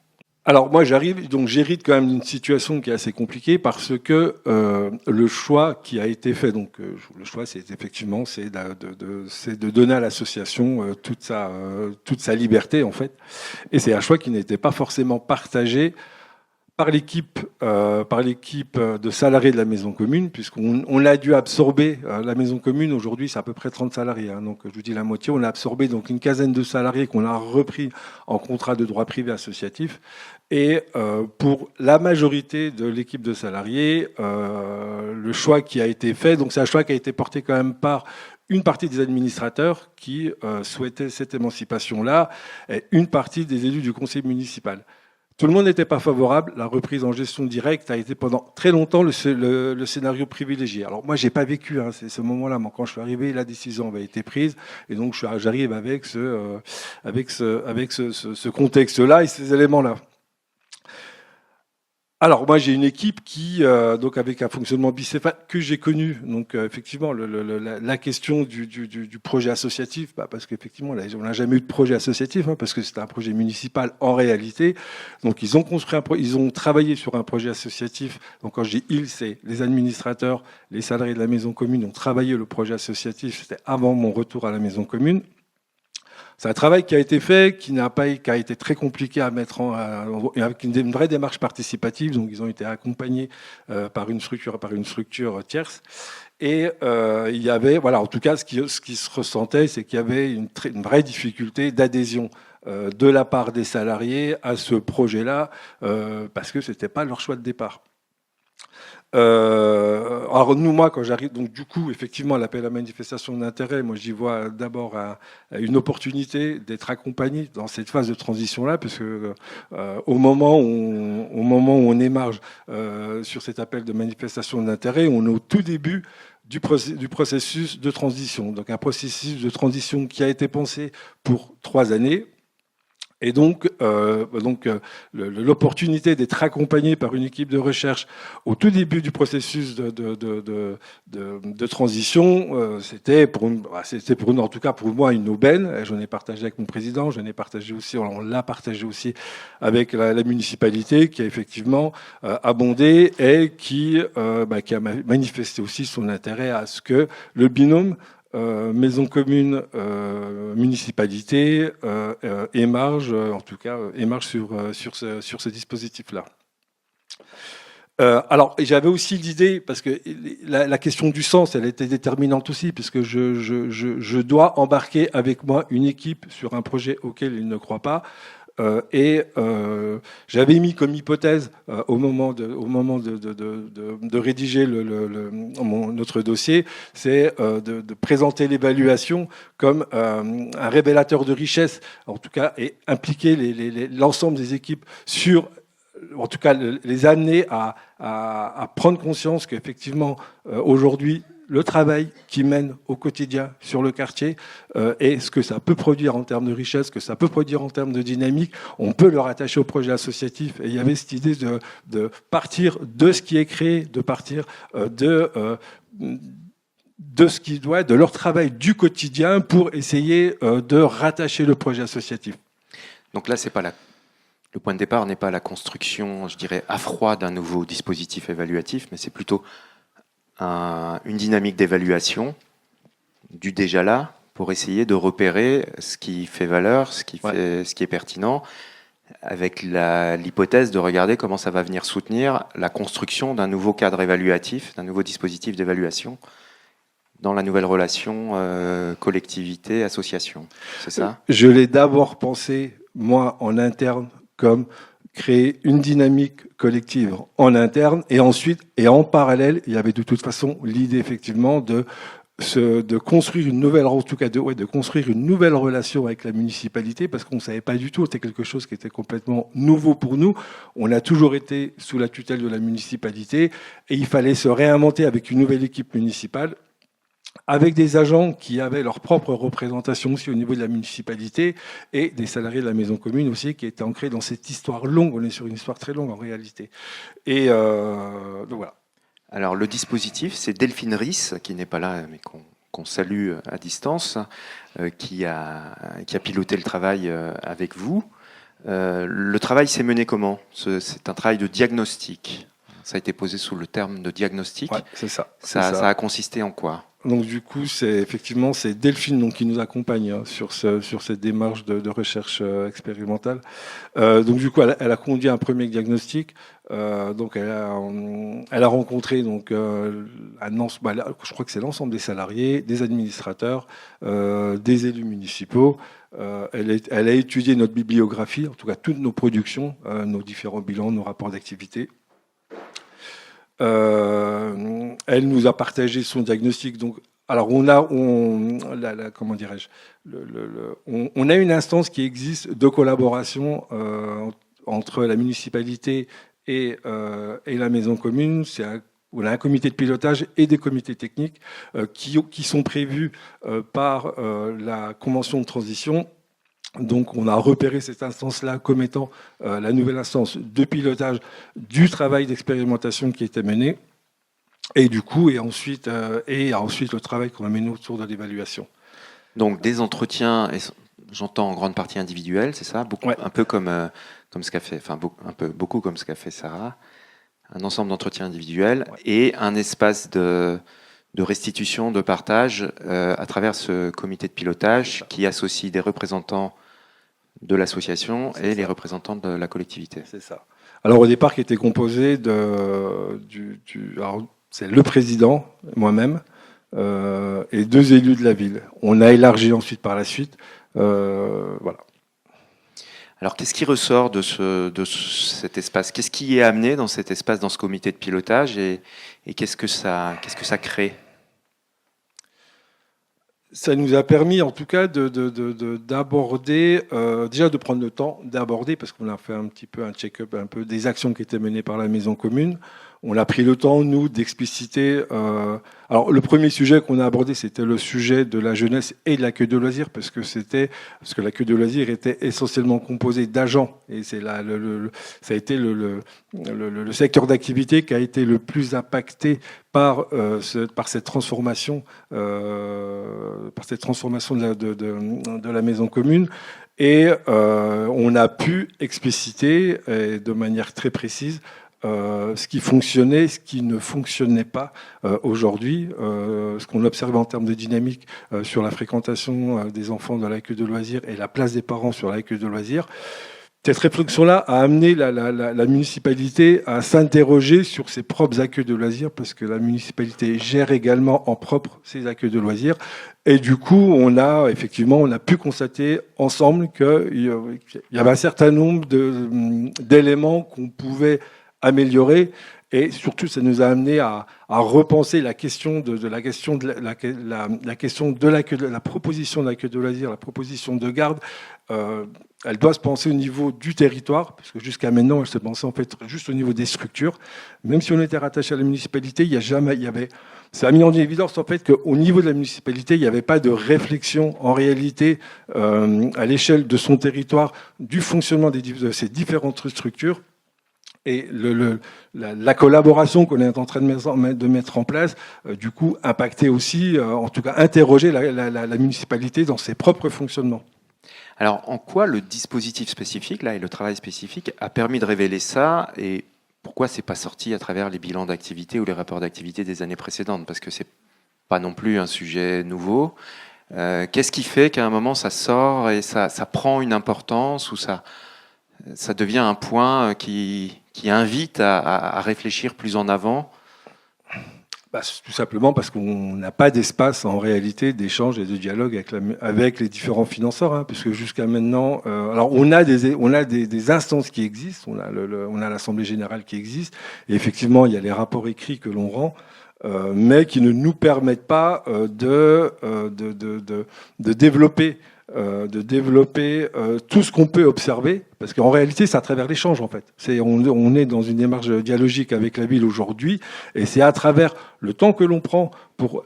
Alors moi j'hérite quand même d'une situation qui est assez compliquée parce que le choix qui a été fait, le choix c'est de donner à l'association toute sa liberté en fait, et c'est un choix qui n'était pas forcément partagé par l'équipe de salariés de la maison commune, puisqu'on a dû absorber la maison commune. Aujourd'hui, c'est à peu près 30 salariés. Donc, je vous dis la moitié. On a absorbé donc une quinzaine de salariés qu'on a repris en contrat de droit privé associatif. Et pour la majorité de l'équipe de salariés, le choix qui a été fait, donc c'est un choix qui a été porté quand même par une partie des administrateurs qui souhaitaient cette émancipation-là, et une partie des élus du conseil municipal. Tout le monde n'était pas favorable. La reprise en gestion directe a été pendant très longtemps le scénario privilégié. Alors moi, j'ai pas vécu ce moment-là. Moi, quand je suis arrivé, la décision avait été prise, et donc j'arrive avec ce contexte-là et ces éléments-là. Alors moi j'ai une équipe qui donc avec un fonctionnement bicéphale que j'ai connu, donc effectivement la question du projet associatif, parce qu'effectivement on n'a jamais eu de projet associatif, parce que c'était un projet municipal en réalité. Donc ils ont travaillé sur un projet associatif. Donc quand je dis ils, c'est les administrateurs, les salariés de la maison commune ont travaillé le projet associatif. C'était avant mon retour à la maison commune. C'est un travail qui a été fait, qui a été très compliqué à mettre avec une vraie démarche participative. Donc, ils ont été accompagnés par une structure tierce. Et il y avait, voilà, en tout cas, ce qui se ressentait, c'est qu'il y avait une vraie difficulté d'adhésion de la part des salariés à ce projet-là, parce que c'était pas leur choix de départ. Alors moi, quand j'arrive, donc du coup, effectivement, l'appel à manifestation d'intérêt, moi j'y vois d'abord une opportunité d'être accompagné dans cette phase de transition-là, parce que au moment où on émarge sur cet appel de manifestation d'intérêt, on est au tout début du processus de transition. Donc un processus de transition qui a été pensé pour 3 années. Et donc l'opportunité d'être accompagné par une équipe de recherche au tout début du processus de transition, c'était pour en tout cas pour moi une aubaine. J'en ai partagé avec mon président, on l'a partagé aussi avec la municipalité qui a effectivement abondé et qui a manifesté aussi son intérêt à ce que le binôme maison commune, municipalité émarge, sur ce dispositif-là. Alors, j'avais aussi l'idée, parce que la question du sens, elle était déterminante aussi, puisque je dois embarquer avec moi une équipe sur un projet auquel ils ne croient pas. J'avais mis comme hypothèse au moment de rédiger notre dossier, c'est de présenter l'évaluation comme un révélateur de richesse, en tout cas, et impliquer l'ensemble des équipes sur, en tout cas, les amener à prendre conscience qu'effectivement, aujourd'hui, le travail qui mène au quotidien sur le quartier et ce que ça peut produire en termes de richesse, ce que ça peut produire en termes de dynamique, on peut le rattacher au projet associatif. Et il y avait cette idée de partir de ce qui est créé, de partir de ce qui doit être de leur travail du quotidien pour essayer de rattacher le projet associatif. Donc là, le point de départ n'est pas la construction, je dirais, à froid d'un nouveau dispositif évaluatif, mais c'est plutôt une dynamique d'évaluation du déjà là pour essayer de repérer ce qui fait valeur, ce qui est pertinent, avec l'hypothèse de regarder comment ça va venir soutenir la construction d'un nouveau cadre évaluatif, d'un nouveau dispositif d'évaluation dans la nouvelle relation collectivité-association. C'est ça ? Je l'ai d'abord pensé, moi, en interne, comme créer une dynamique collective en interne, et ensuite, et en parallèle, il y avait de toute façon l'idée effectivement de de construire une nouvelle, en tout cas de construire une nouvelle relation avec la municipalité, parce qu'on ne savait pas du tout, c'était quelque chose qui était complètement nouveau pour nous. On a toujours été sous la tutelle de la municipalité et il fallait se réinventer avec une nouvelle équipe municipale, avec des agents qui avaient leur propre représentation aussi au niveau de la municipalité et des salariés de la maison commune aussi qui étaient ancrés dans cette histoire longue. On est sur une histoire très longue en réalité. Et donc voilà. Alors le dispositif, c'est Delphine Ries, qui n'est pas là, mais qu'on salue à distance, qui a piloté le travail avec vous. Le travail s'est mené comment ? C'est un travail de diagnostic. Ça a été posé sous le terme de diagnostic. Ouais, c'est ça. Ça a consisté en quoi ? Donc du coup, c'est Delphine donc, qui nous accompagne sur cette démarche de recherche expérimentale. Donc du coup, elle a conduit un premier diagnostic. Donc elle a rencontré donc je crois que c'est l'ensemble des salariés, des administrateurs, des élus municipaux. Elle a étudié notre bibliographie, en tout cas toutes nos productions, nos différents bilans, nos rapports d'activité. Elle nous a partagé son diagnostic. Donc, alors comment dirais-je, on a une instance qui existe de collaboration entre la municipalité et la maison commune. On a un comité de pilotage et des comités techniques qui sont prévus par la convention de transition. Donc on a repéré cette instance-là comme étant la nouvelle instance de pilotage du travail d'expérimentation qui était mené, et du coup, et ensuite le travail qu'on a mené autour de l'évaluation. Donc des entretiens, j'entends en grande partie individuels, c'est ça ? Ouais. Un peu comme ce qu'a fait, beaucoup comme ce qu'a fait Sarah, un ensemble d'entretiens individuels et un espace de restitution, de partage à travers ce comité de pilotage qui associe des représentants de l'association et les représentants de la collectivité. C'est ça. Alors au départ, qui était composé alors, c'est le président, moi-même, et 2 élus de la ville. On a élargi ensuite par la suite. Voilà. Alors qu'est-ce qui ressort de cet espace ? Qu'est-ce qui est amené dans cet espace, dans ce comité de pilotage, et qu'est-ce que ça crée ? Ça nous a permis, en tout cas, d'aborder, déjà de prendre le temps d'aborder, parce qu'on a fait un petit peu un check-up un peu des actions qui étaient menées par la maison commune. On a pris le temps, nous, d'expliciter. Alors, le premier sujet qu'on a abordé, c'était le sujet de la jeunesse et de l'accueil de loisirs, parce que l'accueil de loisirs était essentiellement composé d'agents, et ça a été le secteur d'activité qui a été le plus impacté par cette transformation, de la maison commune. Et on a pu expliciter de manière très précise ce qui fonctionnait, ce qui ne fonctionnait pas aujourd'hui, ce qu'on observe en termes de dynamique sur la fréquentation des enfants dans l'accueil de loisirs et la place des parents sur l'accueil de loisirs. Cette réflexion-là a amené la municipalité à s'interroger sur ses propres accueils de loisirs, parce que la municipalité gère également en propre ses accueils de loisirs. Et du coup, on a pu constater ensemble qu'il y avait un certain nombre d'éléments qu'on pouvait améliorer, et surtout ça nous a amené à repenser la question de la proposition d'accueil de loisirs, la proposition de garde. Elle doit se penser au niveau du territoire, parce que jusqu'à maintenant elle se pensait en fait juste au niveau des structures. Même si on était rattaché à la municipalité, ça a mis en évidence en fait qu'au niveau de la municipalité, il n'y avait pas de réflexion en réalité à l'échelle de son territoire du fonctionnement de ces différentes structures. Et la collaboration qu'on est en train de mettre en place, du coup, impactait aussi, en tout cas, interroger la municipalité dans ses propres fonctionnements. Alors, en quoi le dispositif spécifique, là, et le travail spécifique, a permis de révéler ça, et pourquoi c'est pas sorti à travers les bilans d'activité ou les rapports d'activité des années précédentes ? Parce que c'est pas non plus un sujet nouveau. Qu'est-ce qui fait qu'à un moment, ça sort et ça prend une importance, ou ça devient un point qui invite à réfléchir plus en avant ? Tout simplement parce qu'on n'a pas d'espace en réalité d'échange et de dialogue avec les différents financeurs, hein, puisque jusqu'à maintenant, alors on a des instances qui existent, on a l'Assemblée générale qui existe, et effectivement il y a les rapports écrits que l'on rend, mais qui ne nous permettent pas de développer tout ce qu'on peut observer, parce qu'en réalité, c'est à travers l'échange, en fait. On est dans une démarche dialogique avec la ville aujourd'hui, et c'est à travers le temps que l'on prend pour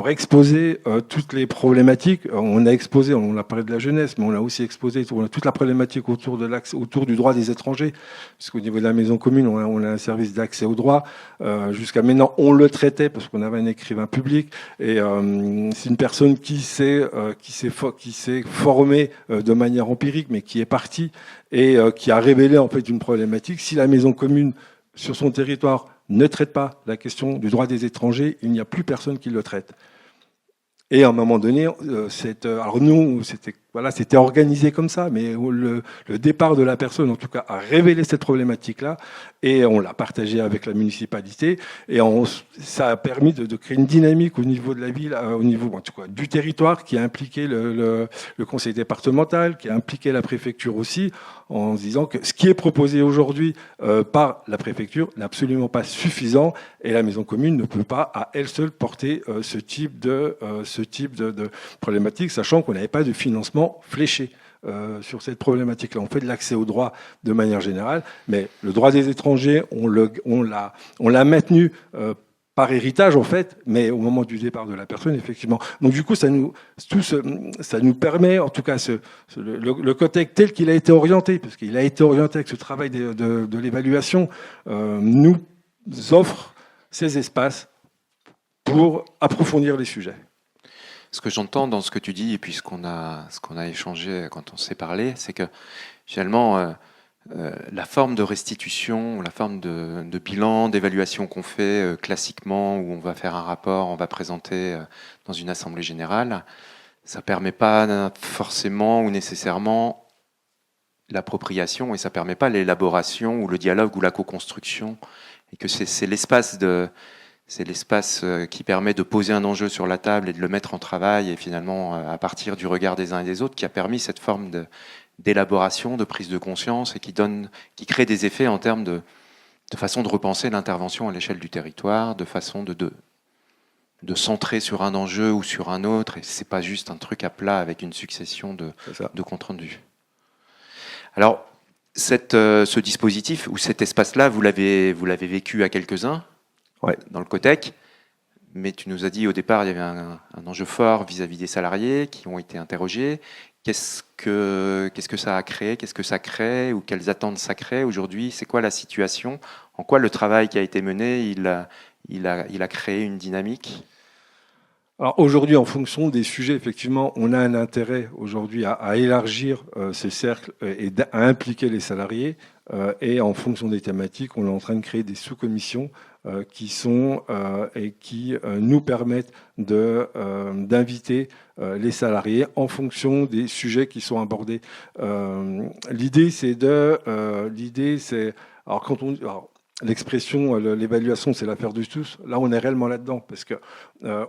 exposer toutes les problématiques. On a parlé de la jeunesse, mais on a aussi exposé toute la problématique autour du droit des étrangers, puisqu'au niveau de la maison commune, on a un service d'accès au droit. Jusqu'à maintenant, on le traitait parce qu'on avait un écrivain public, et c'est une personne qui s'est formée de manière empirique, mais qui est partie et qui a révélé en fait une problématique. Si la maison commune sur son territoire ne traite pas la question du droit des étrangers, il n'y a plus personne qui le traite. Et à un moment donné, alors nous, c'était organisé comme ça, mais le départ de la personne, en tout cas, a révélé cette problématique-là, et on l'a partagé avec la municipalité, et ça a permis de créer une dynamique au niveau de la ville, au niveau en tout cas du territoire, qui a impliqué le conseil départemental, qui a impliqué la préfecture aussi, en se disant que ce qui est proposé aujourd'hui par la préfecture n'est absolument pas suffisant, et la maison commune ne peut pas à elle seule porter ce type de problématique, sachant qu'on n'avait pas de financement fléché sur cette problématique-là. On fait de l'accès au droit de manière générale, mais le droit des étrangers, on l'a maintenu par héritage, en fait, mais au moment du départ de la personne, effectivement. Donc, du coup, ça nous permet, en tout cas, le contexte tel qu'il a été orienté, parce qu'il a été orienté avec ce travail de l'évaluation, nous offre ces espaces pour approfondir les sujets. Ce que j'entends dans ce que tu dis, et puis ce qu'on a échangé quand on s'est parlé, c'est que finalement, la forme de restitution, la forme de bilan, d'évaluation qu'on fait classiquement, où on va faire un rapport, on va présenter dans une assemblée générale, ça ne permet pas forcément ou nécessairement l'appropriation, et ça ne permet pas l'élaboration ou le dialogue ou la co-construction, et que c'est l'espace qui permet de poser un enjeu sur la table et de le mettre en travail, et finalement, à partir du regard des uns et des autres, qui a permis cette forme d'élaboration, de prise de conscience, et qui crée des effets en termes de façon de repenser l'intervention à l'échelle du territoire, de façon de centrer sur un enjeu ou sur un autre, et c'est pas juste un truc à plat avec une succession de comptes rendus. Alors, ce dispositif, ou cet espace-là, vous l'avez vécu à quelques-uns, ouais, dans le Cotec, mais tu nous as dit au départ il y avait un enjeu fort vis-à-vis des salariés qui ont été interrogés. Qu'est-ce que ça a créé? Qu'est-ce que ça crée? Ou quelles attentes ça crée aujourd'hui? C'est quoi la situation? En quoi le travail qui a été mené, il a créé une dynamique? Alors aujourd'hui, en fonction des sujets, effectivement, on a un intérêt aujourd'hui à élargir ces cercles et à impliquer les salariés. Et en fonction des thématiques, on est en train de créer des sous-commissions qui nous permettent d'inviter les salariés en fonction des sujets qui sont abordés. L'idée, c'est l'expression, l'évaluation, c'est l'affaire de tous. Là, on est réellement là-dedans, parce que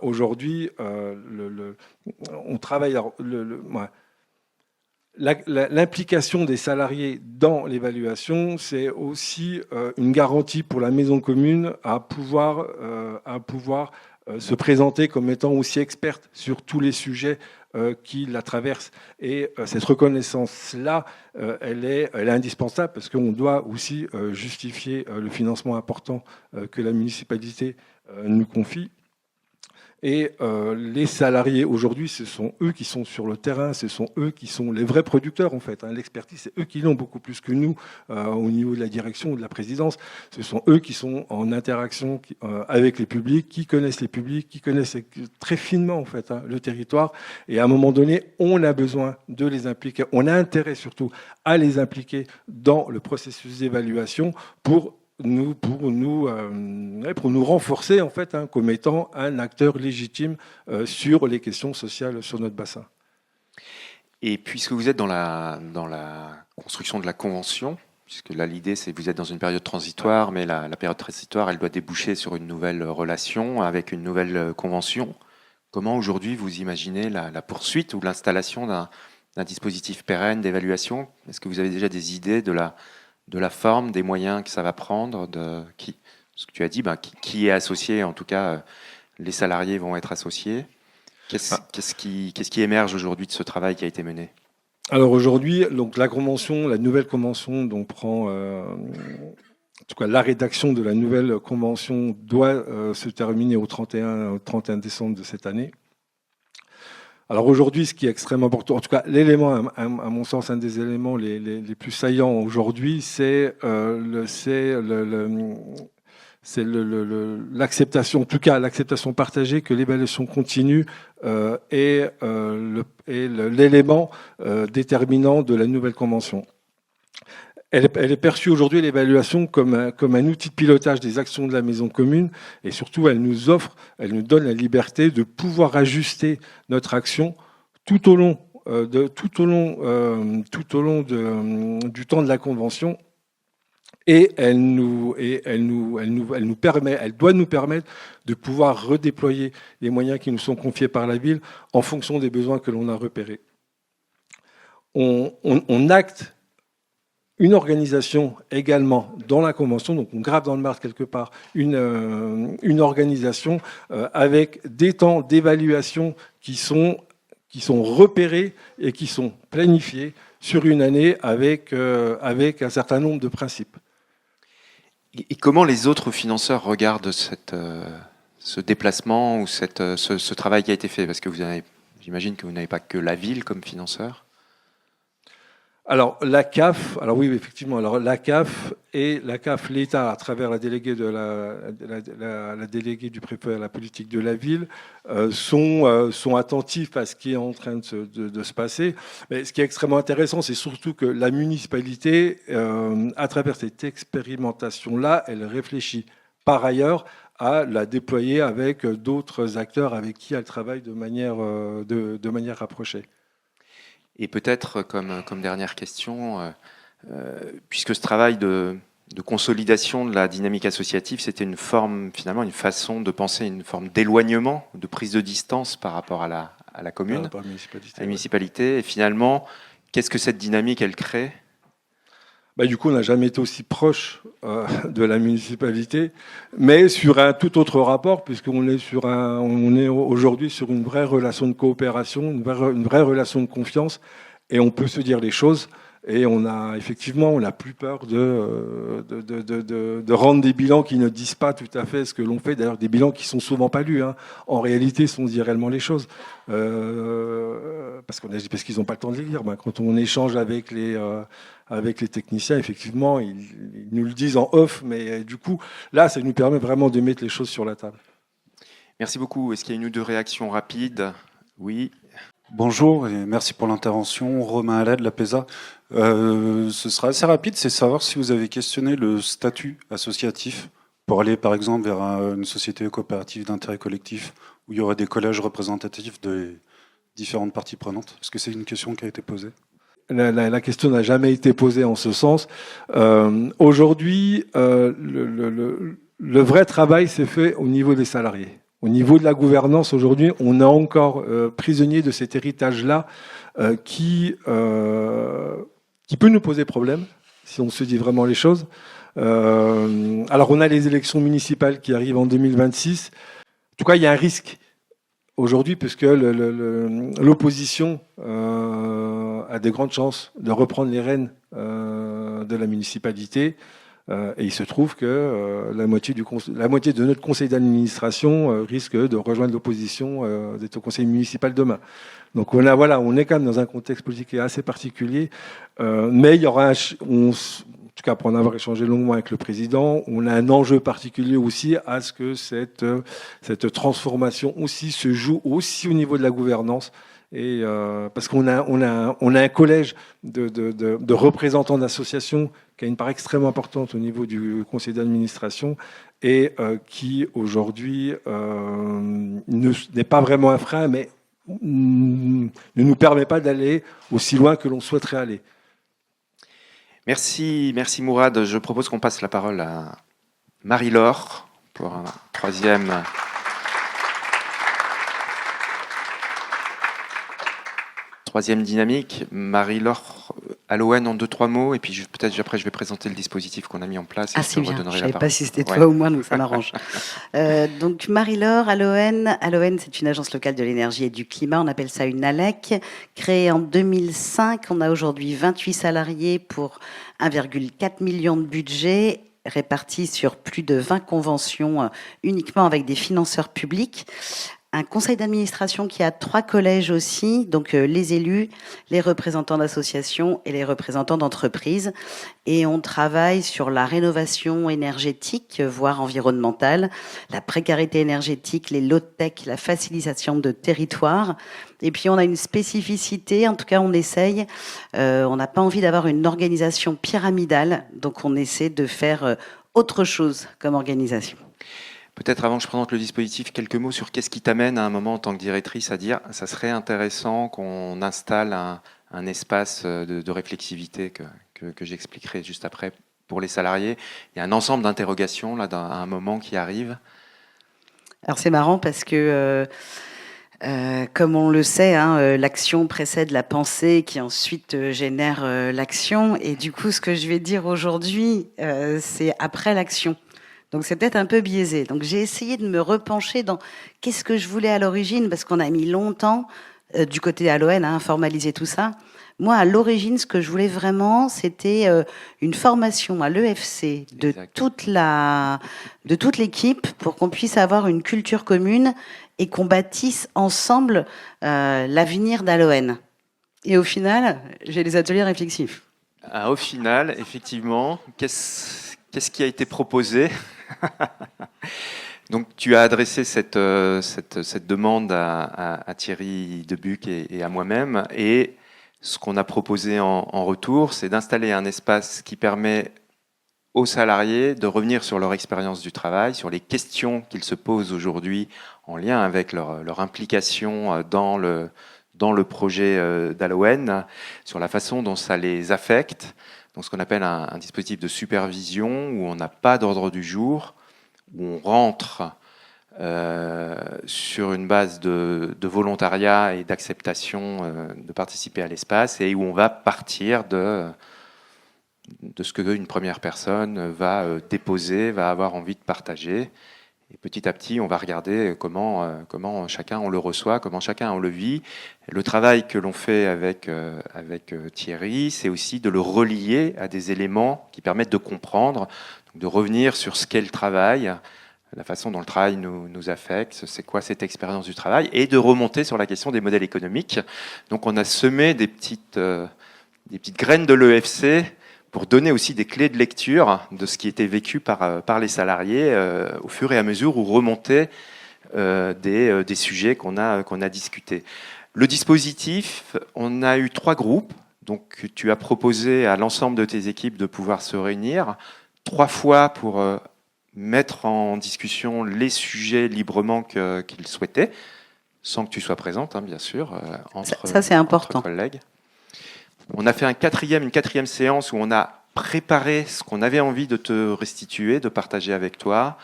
aujourd'hui, on travaille. L'implication des salariés dans l'évaluation, c'est aussi une garantie pour la maison commune à pouvoir se présenter comme étant aussi experte sur tous les sujets qui la traversent. Et cette reconnaissance-là, elle est indispensable, parce qu'on doit aussi justifier le financement important que la municipalité nous confie. Et les salariés aujourd'hui, ce sont eux qui sont sur le terrain, ce sont eux qui sont les vrais producteurs en fait. L'expertise, c'est eux qui l'ont beaucoup plus que nous au niveau de la direction ou de la présidence. Ce sont eux qui sont en interaction avec les publics, qui connaissent les publics, qui connaissent très finement en fait le territoire. Et à un moment donné, on a besoin de les impliquer. On a intérêt surtout à les impliquer dans le processus d'évaluation pour nous renforcer en fait comme étant un acteur légitime sur les questions sociales sur notre bassin. Et puisque vous êtes dans la construction de la convention puisque là l'idée c'est que vous êtes dans une période transitoire, mais la période transitoire elle doit déboucher sur une nouvelle relation avec une nouvelle convention. Comment aujourd'hui vous imaginez la poursuite ou l'installation d'un dispositif pérenne d'évaluation? Est-ce que vous avez déjà des idées de la forme, des moyens que ça va prendre, ce que tu as dit, qui est associé, en tout cas les salariés vont être associés. Qu'est-ce qui émerge aujourd'hui de ce travail qui a été mené? Alors aujourd'hui, donc la nouvelle convention, donc prend, en tout cas la rédaction de la nouvelle convention doit se terminer au 31 décembre de cette année. Alors aujourd'hui, ce qui est extrêmement important, en tout cas l'élément, à mon sens, un des éléments les plus saillants aujourd'hui, c'est l'acceptation, en tout cas l'acceptation partagée que l'évaluation continue est l'élément déterminant de la nouvelle convention. Elle est perçue aujourd'hui, l'évaluation, comme un outil de pilotage des actions de la maison commune, et surtout elle nous donne la liberté de pouvoir ajuster notre action tout au long du temps de la convention. Et elle doit nous permettre de pouvoir redéployer les moyens qui nous sont confiés par la ville en fonction des besoins que l'on a repérés. On acte une organisation également dans la convention, donc on grave dans le marbre quelque part une organisation avec des temps d'évaluation qui sont repérés et qui sont planifiés sur une année avec un certain nombre de principes. Et comment les autres financeurs regardent ce déplacement ou ce travail qui a été fait? Parce que j'imagine que vous n'avez pas que la ville comme financeur. Alors la CAF, alors oui effectivement, alors la CAF, l'État à travers la déléguée la déléguée du préfet à la politique de la ville sont attentifs à ce qui est en train de se passer. Mais ce qui est extrêmement intéressant, c'est surtout que la municipalité, à travers cette expérimentation-là, elle réfléchit par ailleurs à la déployer avec d'autres acteurs avec qui elle travaille de manière rapprochée. Et peut-être comme dernière question, puisque ce travail de consolidation de la dynamique associative, c'était une façon de penser une forme d'éloignement, de prise de distance par rapport à la commune, à la municipalité. Et finalement, qu'est-ce que cette dynamique, elle crée? Du coup, on n'a jamais été aussi proche de la municipalité, mais sur un tout autre rapport, puisqu'on est aujourd'hui sur une vraie relation de coopération, une vraie relation de confiance, et on peut se dire les choses. Et on n'a plus peur de rendre des bilans qui ne disent pas tout à fait ce que l'on fait. D'ailleurs, des bilans qui sont souvent pas lus. En réalité, si on dit réellement les choses, parce qu'ils n'ont pas le temps de les lire. Quand on échange avec les techniciens, effectivement, ils nous le disent en off. Mais du coup, là, ça nous permet vraiment de mettre les choses sur la table. Merci beaucoup. Est-ce qu'il y a une ou deux réactions rapides? Oui. Bonjour et merci pour l'intervention. Romain Allais de la PESA. Ce sera assez rapide, c'est savoir si vous avez questionné le statut associatif pour aller par exemple vers une société coopérative d'intérêt collectif où il y aurait des collèges représentatifs de différentes parties prenantes. Est-ce que c'est une question qui a été posée? La question n'a jamais été posée en ce sens. Aujourd'hui, le vrai travail s'est fait au niveau des salariés. Au niveau de la gouvernance, aujourd'hui, on est encore prisonnier de cet héritage-là qui peut nous poser problème, si on se dit vraiment les choses. Alors, on a les élections municipales qui arrivent en 2026. En tout cas, il y a un risque aujourd'hui, puisque l'opposition a des grandes chances de reprendre les rênes de la municipalité. Et il se trouve que la moitié de notre conseil d'administration risque de rejoindre l'opposition d'être au conseil municipal demain. Donc on est quand même dans un contexte politique assez particulier, mais il y aura en tout cas pour en avoir échangé longuement avec le président, on a un enjeu particulier aussi à ce que cette transformation aussi se joue aussi au niveau de la gouvernance. Et parce qu'on a un collège de représentants d'associations qui a une part extrêmement importante au niveau du conseil d'administration et qui aujourd'hui n'est pas vraiment un frein, mais ne nous permet pas d'aller aussi loin que l'on souhaiterait aller. Merci Mourad. Je propose qu'on passe la parole à Marie-Laure pour un troisième dynamique. Marie-Laure, Alouen en 2-3 mots, et puis peut-être après je vais présenter le dispositif qu'on a mis en place. Ah, c'est bien, je ne savais pas si c'était toi ou moi, donc ça m'arrange. Donc Marie-Laure, Alouen. Alouen, c'est une agence locale de l'énergie et du climat, on appelle ça une ALEC, créée en 2005. On a aujourd'hui 28 salariés pour 1,4 million de budget, répartis sur plus de 20 conventions, uniquement avec des financeurs publics. Un conseil d'administration qui a 3 collèges aussi, donc les élus, les représentants d'associations et les représentants d'entreprises. Et on travaille sur la rénovation énergétique, voire environnementale, la précarité énergétique, les low-tech, la facilitation de territoire. Et puis on a une spécificité, en tout cas on essaye, on n'a pas envie d'avoir une organisation pyramidale, donc on essaie de faire autre chose comme organisation. Peut-être avant que je présente le dispositif, quelques mots sur qu'est-ce qui t'amène à un moment en tant que directrice à dire ça serait intéressant qu'on installe un espace de réflexivité que j'expliquerai juste après pour les salariés. Il y a un ensemble d'interrogations là, à un moment qui arrive. Alors c'est marrant parce que comme on le sait, l'action précède la pensée qui ensuite génère l'action. Et du coup, ce que je vais dire aujourd'hui, c'est après l'action. Donc c'est peut-être un peu biaisé. Donc j'ai essayé de me repencher dans qu'est-ce que je voulais à l'origine, parce qu'on a mis longtemps, du côté Alouen, à formaliser tout ça. Moi, à l'origine, ce que je voulais vraiment, c'était une formation à l'EFC de toute l'équipe pour qu'on puisse avoir une culture commune et qu'on bâtisse ensemble l'avenir d'Alouen. Et au final, j'ai les ateliers réflexifs. Au final, effectivement, qu'est-ce qui a été proposé ? Donc, tu as adressé cette demande à Thierry Debuc et à moi-même. Et ce qu'on a proposé en retour, c'est d'installer un espace qui permet aux salariés de revenir sur leur expérience du travail, sur les questions qu'ils se posent aujourd'hui en lien avec leur implication dans le projet d'Alouen, sur la façon dont ça les affecte. Donc, ce qu'on appelle un dispositif de supervision où on n'a pas d'ordre du jour, où on rentre sur une base de volontariat et d'acceptation de participer à l'espace et où on va partir de ce que une première personne va déposer, va avoir envie de partager. Et petit à petit, on va regarder comment chacun on le reçoit, comment chacun on le vit. Le travail que l'on fait avec Thierry, c'est aussi de le relier à des éléments qui permettent de comprendre, de revenir sur ce qu'est le travail, la façon dont le travail nous affecte, c'est quoi cette expérience du travail, et de remonter sur la question des modèles économiques. Donc on a semé des petites graines de l'EFC pour donner aussi des clés de lecture de ce qui était vécu par les salariés au fur et à mesure où remontaient des sujets qu'on a discutés. Le dispositif, on a eu 3 groupes. Donc tu as proposé à l'ensemble de tes équipes de pouvoir se réunir 3 fois pour mettre en discussion les sujets librement qu'ils souhaitaient, sans que tu sois présente, bien sûr, ça c'est important. Entre collègues. On a fait une quatrième séance où on a préparé ce qu'on avait envie de te restituer, de partager avec toi.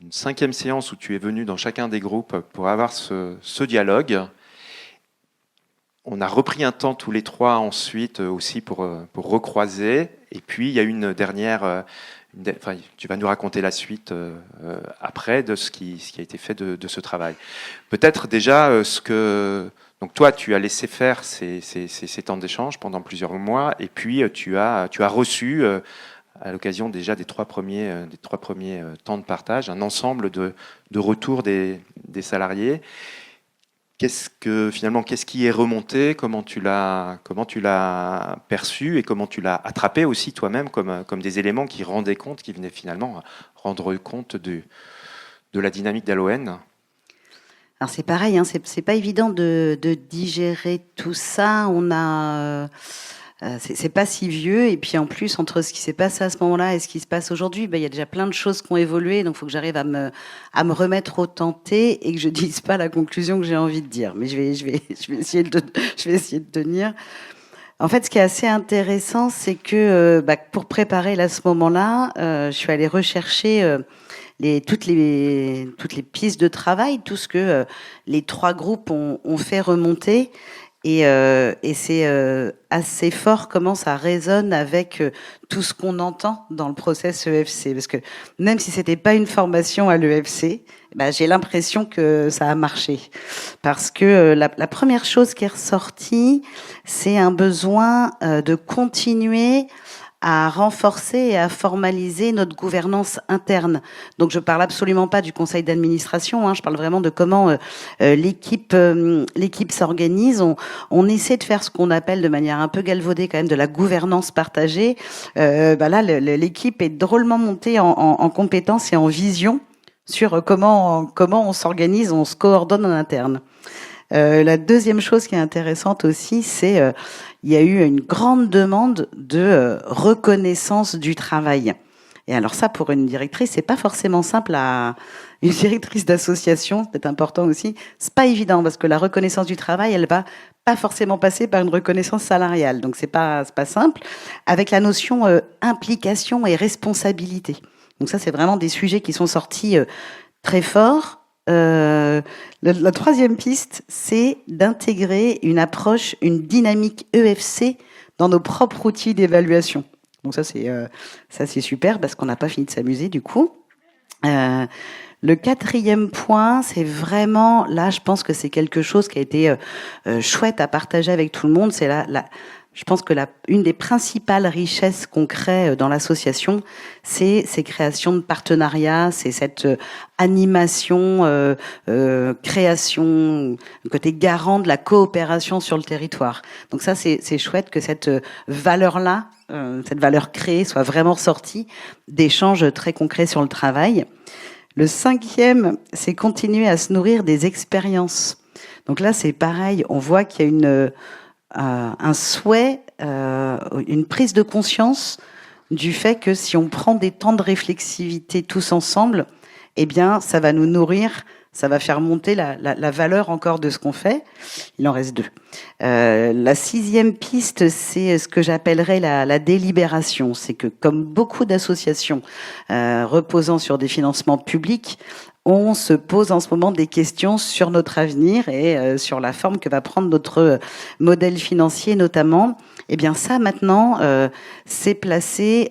Une 5e séance où tu es venu dans chacun des groupes pour avoir ce dialogue. On a repris un temps tous les 3 ensuite aussi pour recroiser. Et puis il y a une dernière... tu vas nous raconter la suite après de ce qui a été fait de ce travail. Peut-être déjà donc toi, tu as laissé faire ces temps d'échange pendant plusieurs mois, et puis tu as reçu, à l'occasion déjà des 3 premiers temps de partage, un ensemble de retours des salariés. Qu'est-ce qui est remonté, comment tu l'as perçu et comment tu l'as attrapé aussi toi-même comme des éléments qui rendaient compte, qui venaient finalement rendre compte de la dynamique d'Alouen? Alors c'est pareil, c'est pas évident de digérer tout ça. C'est pas si vieux, et puis en plus entre ce qui s'est passé à ce moment-là et ce qui se passe aujourd'hui, il y a déjà plein de choses qui ont évolué, donc il faut que j'arrive à me remettre au tenté et que je dise pas la conclusion que j'ai envie de dire. Mais je vais essayer de tenir. En fait, ce qui est assez intéressant, c'est que pour préparer là, ce moment-là, je suis allée rechercher toutes les pistes de travail, tout ce que les 3 groupes ont fait remonter. Et c'est assez fort comment ça résonne avec tout ce qu'on entend dans le process EFC. Parce que même si c'était pas une formation à l'EFC, j'ai l'impression que ça a marché. Parce que la première chose qui est ressortie, c'est un besoin de continuer à renforcer et à formaliser notre gouvernance interne. Donc je parle absolument pas du conseil d'administration, je parle vraiment de comment l'équipe s'organise. On essaie de faire ce qu'on appelle de manière un peu galvaudée quand même de la gouvernance partagée. Là, l'équipe est drôlement montée en compétences et en vision sur comment on s'organise, on se coordonne en interne. La deuxième chose qui est intéressante aussi, c'est il y a eu une grande demande de reconnaissance du travail. Et alors ça, pour une directrice, c'est pas forcément simple une directrice d'association, c'est important aussi. C'est pas évident parce que la reconnaissance du travail, elle va pas forcément passer par une reconnaissance salariale. Donc c'est pas simple. Avec la notion implication et responsabilité. Donc ça, c'est vraiment des sujets qui sont sortis très forts. La troisième piste, c'est d'intégrer une approche, une dynamique EFC dans nos propres outils d'évaluation. Donc ça c'est super parce qu'on n'a pas fini de s'amuser du coup. Le 4e point, c'est vraiment, là je pense que c'est quelque chose qui a été chouette à partager avec tout le monde, c'est je pense que une des principales richesses qu'on crée dans l'association, c'est ces créations de partenariats, c'est cette animation, création, le côté garant de la coopération sur le territoire. Donc ça, c'est chouette que cette valeur-là, cette valeur créée, soit vraiment ressortie d'échanges très concrets sur le travail. Le 5e, c'est continuer à se nourrir des expériences. Donc là, c'est pareil, on voit qu'il y a un souhait, une prise de conscience du fait que si on prend des temps de réflexivité tous ensemble, eh bien, ça va nous nourrir, ça va faire monter la valeur encore de ce qu'on fait. Il en reste 2. La 6e piste, c'est ce que j'appellerais la délibération. C'est que, comme beaucoup d'associations reposant sur des financements publics, on se pose en ce moment des questions sur notre avenir et sur la forme que va prendre notre modèle financier notamment. Eh bien ça maintenant, c'est placé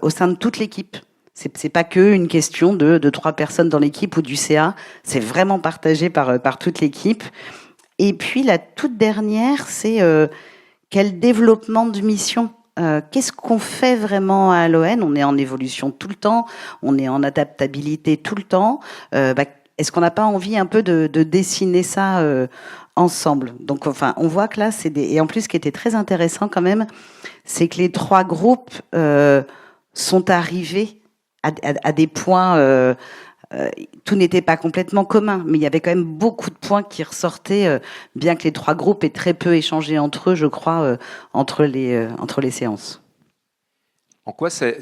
au sein de toute l'équipe. C'est pas que une question de 3 personnes dans l'équipe ou du CA, c'est vraiment partagé par toute l'équipe. Et puis la toute dernière, c'est quel développement de mission. Qu'est-ce qu'on fait vraiment à l'ON? On est en évolution tout le temps, on est en adaptabilité tout le temps. Est-ce qu'on n'a pas envie un peu de dessiner ça ensemble? Donc, enfin, on voit que là, et en plus, ce qui était très intéressant quand même, c'est que les 3 groupes sont arrivés à des points. Tout n'était pas complètement commun, mais il y avait quand même beaucoup de points qui ressortaient, bien que les 3 groupes aient très peu échangé entre eux, je crois, entre les séances. En quoi c'est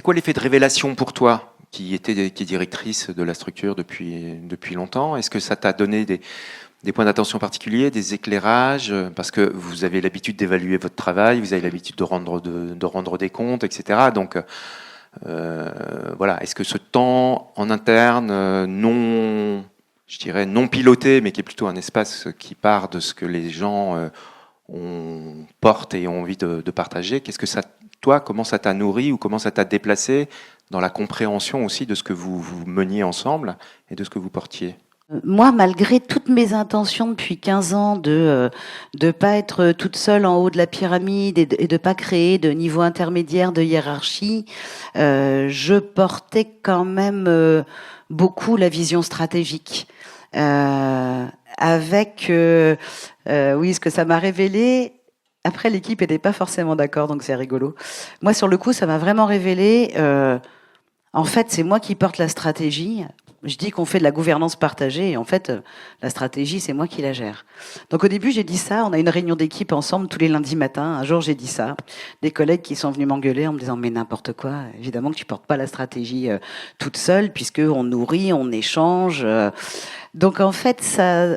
quoi l'effet de révélation pour toi, qui est directrice de la structure depuis longtemps? Est-ce que ça t'a donné des points d'attention particuliers, des éclairages, parce que vous avez l'habitude d'évaluer votre travail, vous avez l'habitude de rendre des comptes, etc. Donc voilà, est-ce que ce temps en interne, non piloté, mais qui est plutôt un espace qui part de ce que les gens portent et ont envie de partager, comment ça t'a nourri ou comment ça t'a déplacé dans la compréhension aussi de ce que vous meniez ensemble et de ce que vous portiez? Moi, malgré toutes mes intentions depuis 15 ans de pas être toute seule en haut de la pyramide et de pas créer de niveau intermédiaire de hiérarchie, je portais quand même beaucoup la vision stratégique. Avec ce que ça m'a révélé. Après, l'équipe n'était pas forcément d'accord, donc c'est rigolo. Moi, sur le coup, ça m'a vraiment révélé. En fait, c'est moi qui porte la stratégie. Je dis qu'on fait de la gouvernance partagée et en fait, la stratégie, c'est moi qui la gère. Donc au début, j'ai dit ça. On a une réunion d'équipe ensemble tous les lundis matins. Un jour, j'ai dit ça. Des collègues qui sont venus m'engueuler en me disant « Mais n'importe quoi, évidemment que tu portes pas la stratégie toute seule puisque on nourrit, on échange. » Donc en fait, ça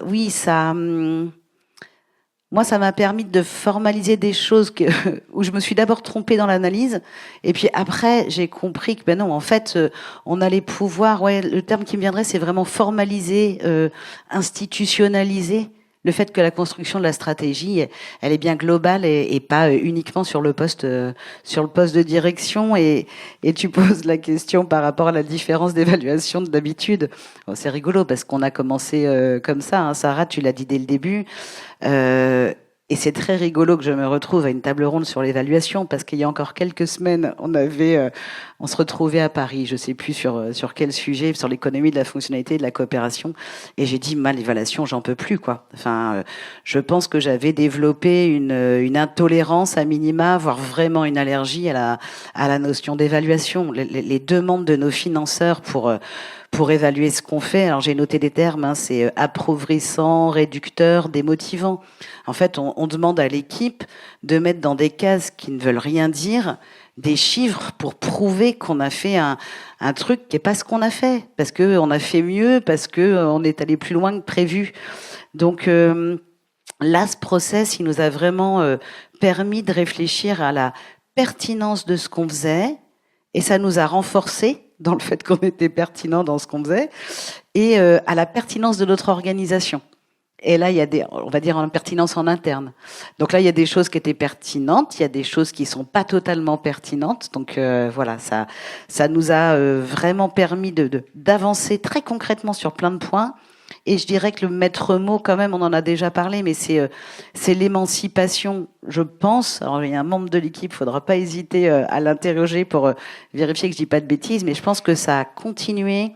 moi, ça m'a permis de formaliser des choses où je me suis d'abord trompée dans l'analyse, et puis après, j'ai compris que ben non, en fait, on allait pouvoir, ouais, le terme qui me viendrait, c'est vraiment formaliser, institutionnaliser le fait que la construction de la stratégie, elle est bien globale et pas uniquement sur le poste de direction. Et tu poses la question par rapport à la différence d'évaluation de d'habitude. Bon, c'est rigolo parce qu'on a commencé comme ça. Hein. Sarah, tu l'as dit dès le début. Et c'est très rigolo que je me retrouve à une table ronde sur l'évaluation parce qu'il y a encore quelques semaines, on se retrouvait à Paris, je sais plus sur quel sujet, sur l'économie de la fonctionnalité, de la coopération, et j'ai dit l'évaluation, j'en peux plus quoi. Enfin, je pense que j'avais développé une intolérance à minima, voire vraiment une allergie à la notion d'évaluation. Les demandes de nos financeurs pour évaluer ce qu'on fait. Alors j'ai noté des termes, hein, c'est appauvrissant, réducteur, démotivant. En fait, on demande à l'équipe de mettre dans des cases qui ne veulent rien dire des chiffres pour prouver qu'on a fait un truc qui n'est pas ce qu'on a fait, parce qu'on a fait mieux, parce qu'on est allé plus loin que prévu. Donc là, ce process, il nous a vraiment permis de réfléchir à la pertinence de ce qu'on faisait, et ça nous a renforcés dans le fait qu'on était pertinent dans ce qu'on faisait, et à la pertinence de notre organisation. Et là, il y a on va dire, en pertinence en interne. Donc là, il y a des choses qui étaient pertinentes, il y a des choses qui sont pas totalement pertinentes. Donc voilà, ça nous a vraiment permis d'avancer très concrètement sur plein de points. Et je dirais que le maître mot, quand même, on en a déjà parlé, mais c'est l'émancipation, je pense. Alors, il y a un membre de l'équipe, il ne faudra pas hésiter à l'interroger pour vérifier que je dis pas de bêtises, mais je pense que ça a continué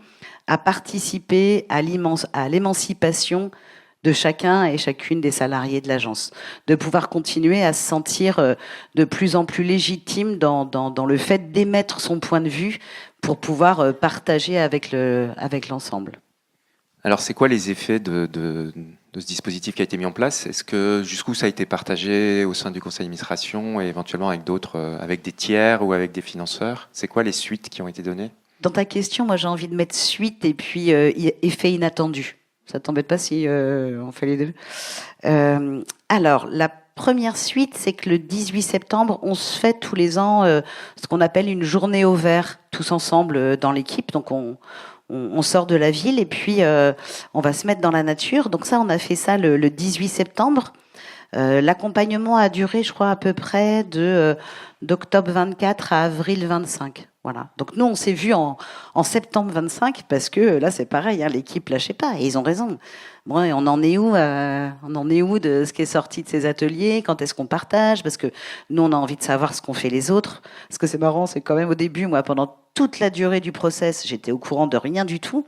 à participer à l'émancipation de chacun et chacune des salariés de l'agence, de pouvoir continuer à se sentir de plus en plus légitime dans le fait d'émettre son point de vue pour pouvoir partager avec l'ensemble. Alors, c'est quoi les effets de ce dispositif qui a été mis en place? Est-ce que jusqu'où ça a été partagé au sein du conseil d'administration et éventuellement avec d'autres, avec des tiers ou avec des financeurs? C'est quoi les suites qui ont été données? Dans ta question, moi j'ai envie de mettre suite et puis effet inattendu. Ça t'embête pas si on fait les deux? Alors, la première suite, c'est que le 18 septembre, on se fait tous les ans ce qu'on appelle une journée au vert, tous ensemble dans l'équipe. Donc on sort de la ville et puis on va se mettre dans la nature. Donc ça, on a fait ça le 18 septembre. L'accompagnement a duré, je crois, à peu près d'octobre 24 à avril 25. Voilà. Donc nous, on s'est vus en septembre 25 parce que là, c'est pareil, hein, l'équipe lâchait pas et ils ont raison. Bon, et on en est où de ce qui est sorti de ces ateliers? Quand est-ce qu'on partage? Parce que nous, on a envie de savoir ce qu'ont fait les autres. Ce que c'est marrant, c'est quand même au début, moi, pendant toute la durée du process, j'étais au courant de rien du tout.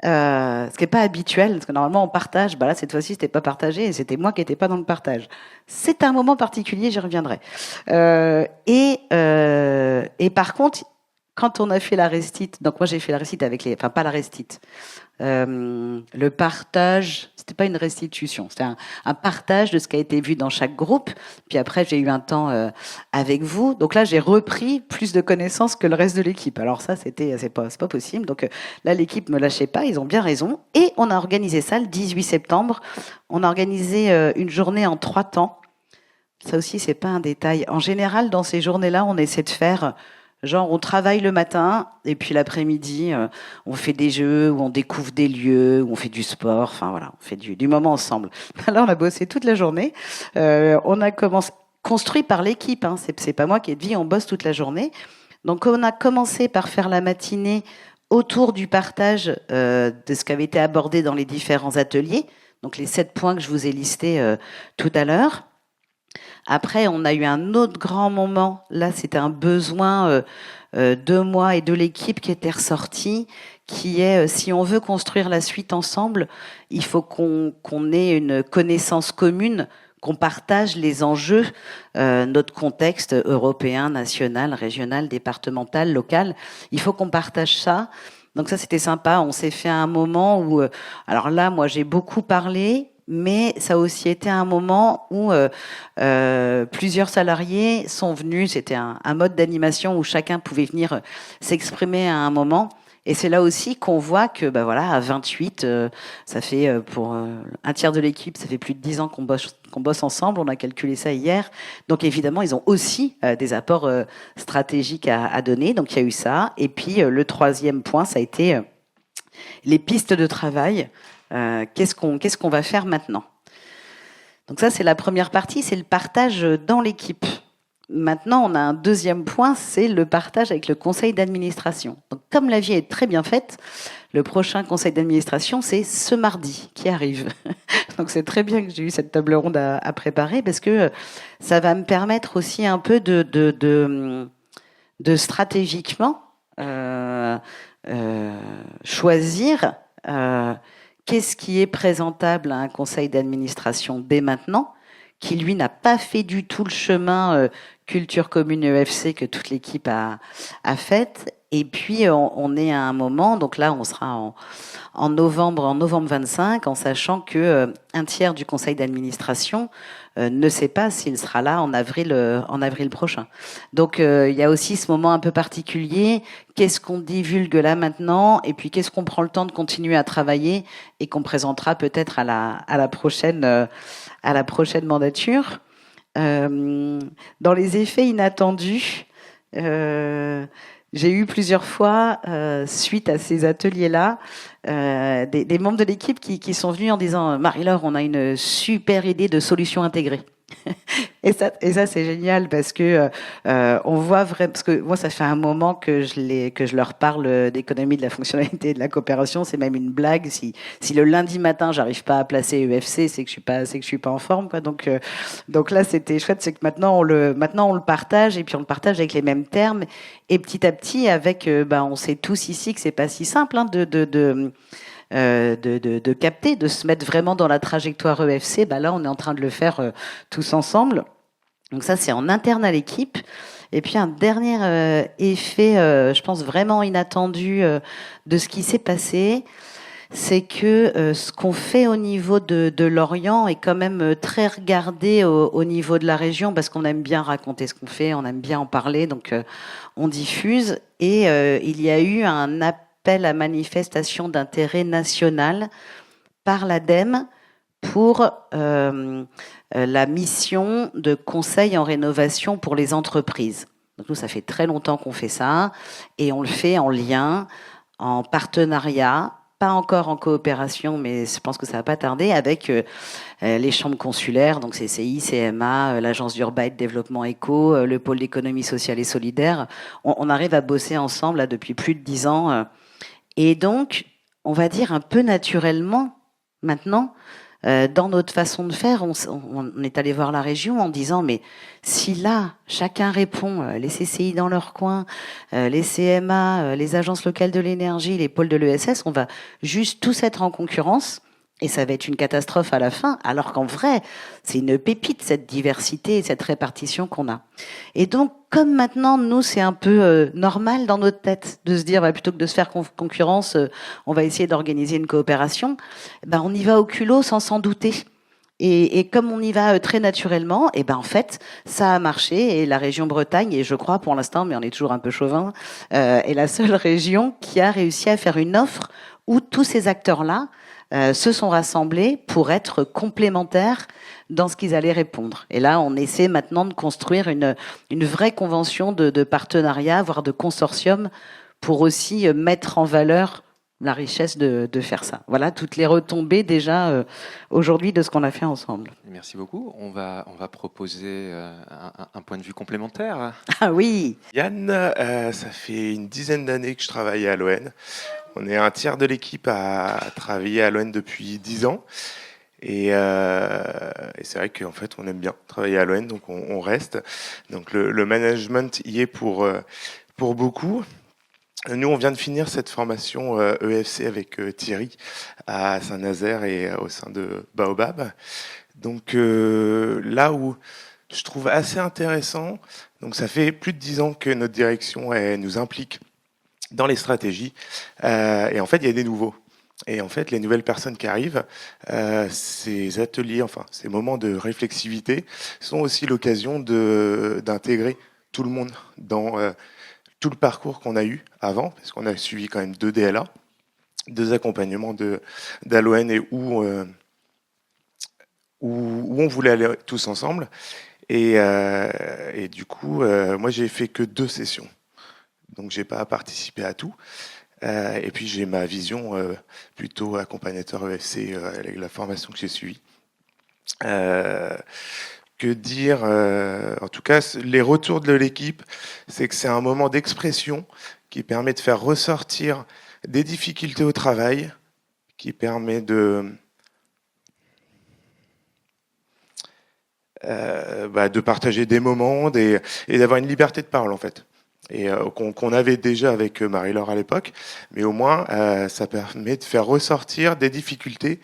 Ce qui n'est pas habituel, parce que normalement on partage. Bah là, cette fois-ci, c'était pas partagé et c'était moi qui n'étais pas dans le partage. C'est un moment particulier, j'y reviendrai. Et par contre, quand on a fait la restite, donc moi j'ai fait la restite enfin pas la restite, le partage, c'était pas une restitution, c'était un partage de ce qui a été vu dans chaque groupe. Puis après, j'ai eu un temps avec vous. Donc là, j'ai repris plus de connaissances que le reste de l'équipe. Alors ça, c'est pas possible. Donc là, l'équipe me lâchait pas. Ils ont bien raison. Et on a organisé ça le 18 septembre. On a organisé une journée en 3 temps. Ça aussi, c'est pas un détail. En général, dans ces journées-là, on essaie de faire genre, on travaille le matin et puis l'après-midi, on fait des jeux, où on découvre des lieux, où on fait du sport. Enfin voilà, on fait du moment ensemble. Là, on a bossé toute la journée. On a construit par l'équipe. Hein, c'est pas moi qui ai dit, on bosse toute la journée. Donc, on a commencé par faire la matinée autour du partage de ce qui avait été abordé dans les différents ateliers. Donc, les 7 points que je vous ai listés tout à l'heure. Après, on a eu un autre grand moment. Là, c'était un besoin de moi et de l'équipe qui était ressorti, qui est, si on veut construire la suite ensemble, il faut qu'on ait une connaissance commune, qu'on partage les enjeux, notre contexte européen, national, régional, départemental, local. Il faut qu'on partage ça. Donc ça, c'était sympa. On s'est fait un moment où... alors là, moi, j'ai beaucoup parlé, mais ça a aussi été un moment où plusieurs salariés sont venus. C'était un mode d'animation où chacun pouvait venir s'exprimer à un moment. Et c'est là aussi qu'on voit que, bah voilà, à 28, ça fait pour un tiers de l'équipe, ça fait plus de 10 ans qu'on bosse ensemble. On a calculé ça hier. Donc évidemment, ils ont aussi des apports stratégiques à donner. Donc il y a eu ça. Et puis le troisième point, ça a été les pistes de travail. Qu'est-ce qu'on va faire maintenant? Donc ça, c'est la première partie, c'est le partage dans l'équipe. Maintenant, on a un deuxième point, c'est le partage avec le conseil d'administration. Donc, comme la vie est très bien faite, le prochain conseil d'administration, c'est ce mardi qui arrive. Donc, c'est très bien que j'ai eu cette table ronde à préparer parce que ça va me permettre aussi un peu de stratégiquement choisir qu'est-ce qui est présentable à un conseil d'administration dès maintenant, qui lui n'a pas fait du tout le chemin culture commune EFC que toute l'équipe a fait. Et puis on est à un moment, donc là on sera en novembre 25, en sachant que un tiers du conseil d'administration ne sait pas s'il sera là en avril prochain. Donc il y a aussi ce moment un peu particulier. Qu'est-ce qu'on divulgue là maintenant? Et puis qu'est-ce qu'on prend le temps de continuer à travailler et qu'on présentera peut-être à la prochaine mandature. Dans les effets inattendus, j'ai eu plusieurs fois, suite à ces ateliers-là, des membres de l'équipe qui sont venus en disant « Marie-Laure, on a une super idée de solution intégrée ». Et ça c'est génial parce que on voit vraiment, parce que moi ça fait un moment que je leur parle d'économie de la fonctionnalité et de la coopération. C'est même une blague. Si le lundi matin j'arrive pas à placer EFC, c'est que je suis pas en forme, quoi. Donc là c'était chouette, c'est que maintenant on le partage, et puis on le partage avec les mêmes termes, et petit à petit avec on sait tous ici que c'est pas si simple hein, de capter, de se mettre vraiment dans la trajectoire EFC. Là, on est en train de le faire tous ensemble. Donc ça, c'est en interne à l'équipe. Et puis un dernier effet, je pense vraiment inattendu de ce qui s'est passé, c'est que ce qu'on fait au niveau de Lorient est quand même très regardé au niveau de la région, parce qu'on aime bien raconter ce qu'on fait, on aime bien en parler, donc on diffuse. Et il y a eu un appel à manifestation d'intérêt national par l'ADEME pour la mission de conseil en rénovation pour les entreprises. Donc nous, ça fait très longtemps qu'on fait ça, et on le fait en lien, en partenariat, pas encore en coopération, mais je pense que ça va pas tarder, avec les chambres consulaires, donc CCI, CMA, l'Agence d'Urbain et de Développement Éco, le pôle d'économie sociale et solidaire. On arrive à bosser ensemble là, depuis plus de 10 ans. Et donc, on va dire un peu naturellement, maintenant, dans notre façon de faire, on est allé voir la région en disant, mais si là, chacun répond, les CCI dans leur coin, les CMA, les agences locales de l'énergie, les pôles de l'ESS, on va juste tous être en concurrence, et ça va être une catastrophe à la fin, alors qu'en vrai, c'est une pépite, cette diversité et cette répartition qu'on a. Et donc, comme maintenant, nous, c'est un peu normal dans notre tête de se dire, plutôt que de se faire concurrence, on va essayer d'organiser une coopération, on y va au culot sans s'en douter. Et comme on y va très naturellement, en fait, ça a marché, et la région Bretagne, et je crois pour l'instant, mais on est toujours un peu chauvin, est la seule région qui a réussi à faire une offre où tous ces acteurs-là se sont rassemblés pour être complémentaires dans ce qu'ils allaient répondre. Et là, on essaie maintenant de construire une vraie convention de partenariat, voire de consortium, pour aussi mettre en valeur la richesse de faire ça. Voilà toutes les retombées déjà aujourd'hui de ce qu'on a fait ensemble. Merci beaucoup. On va proposer un point de vue complémentaire. Ah oui. Yann, ça fait une dizaine d'années que je travaille à l'ON. On est un tiers de l'équipe à travailler à l'ON depuis 10 ans. Et c'est vrai qu'en fait, on aime bien travailler à l'ON, donc on reste. Donc le management y est pour beaucoup. Nous, on vient de finir cette formation EFC avec Thierry à Saint-Nazaire et au sein de Baobab. Donc là où je trouve assez intéressant, donc ça fait plus de 10 ans que notre direction nous implique dans les stratégies. Et en fait, il y a des nouveaux. Et en fait, les nouvelles personnes qui arrivent, ces ateliers, ces moments de réflexivité sont aussi l'occasion d'intégrer tout le monde dans tout le parcours qu'on a eu avant, parce qu'on a suivi quand même 2 DLA, 2 accompagnements d'Aloen et où on voulait aller tous ensemble. Et du coup, moi, j'ai fait que 2 sessions. Donc, j'ai pas participé à tout. Et puis, j'ai ma vision plutôt accompagnateur EFC avec la formation que j'ai suivie. Que dire en tout cas, les retours de l'équipe, c'est que c'est un moment d'expression qui permet de faire ressortir des difficultés au travail, qui permet de partager des moments et d'avoir une liberté de parole en fait. Et qu'on avait déjà avec Marie-Laure à l'époque, mais au moins ça permet de faire ressortir des difficultés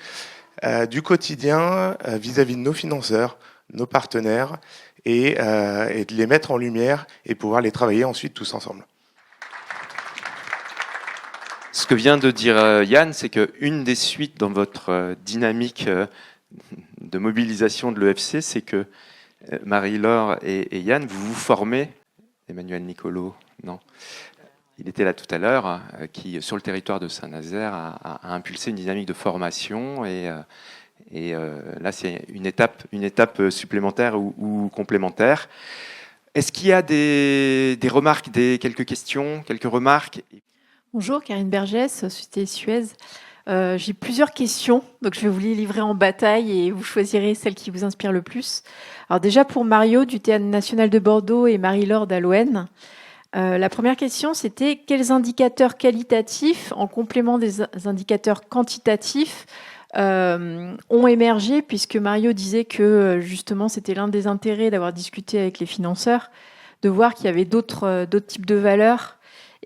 du quotidien vis-à-vis de nos financeurs, nos partenaires, et de les mettre en lumière et pouvoir les travailler ensuite tous ensemble. Ce que vient de dire Yann, c'est qu'une des suites dans votre dynamique de mobilisation de l'EFC, c'est que Marie-Laure et Yann, vous vous formez, Emmanuel Nicolo, non, il était là tout à l'heure, qui sur le territoire de Saint-Nazaire a impulsé une dynamique de formation et là c'est une étape supplémentaire ou complémentaire. Est-ce qu'il y a des remarques, quelques questions, quelques remarques? Bonjour, Karine Bergès, Société Suez. J'ai plusieurs questions, donc je vais vous les livrer en bataille et vous choisirez celle qui vous inspire le plus. Alors déjà pour Mario du Théâtre National de Bordeaux et Marie-Laure d'Aloen, la première question c'était quels indicateurs qualitatifs, en complément des indicateurs quantitatifs, ont émergé, puisque Mario disait que justement c'était l'un des intérêts d'avoir discuté avec les financeurs, de voir qu'il y avait d'autres types de valeurs.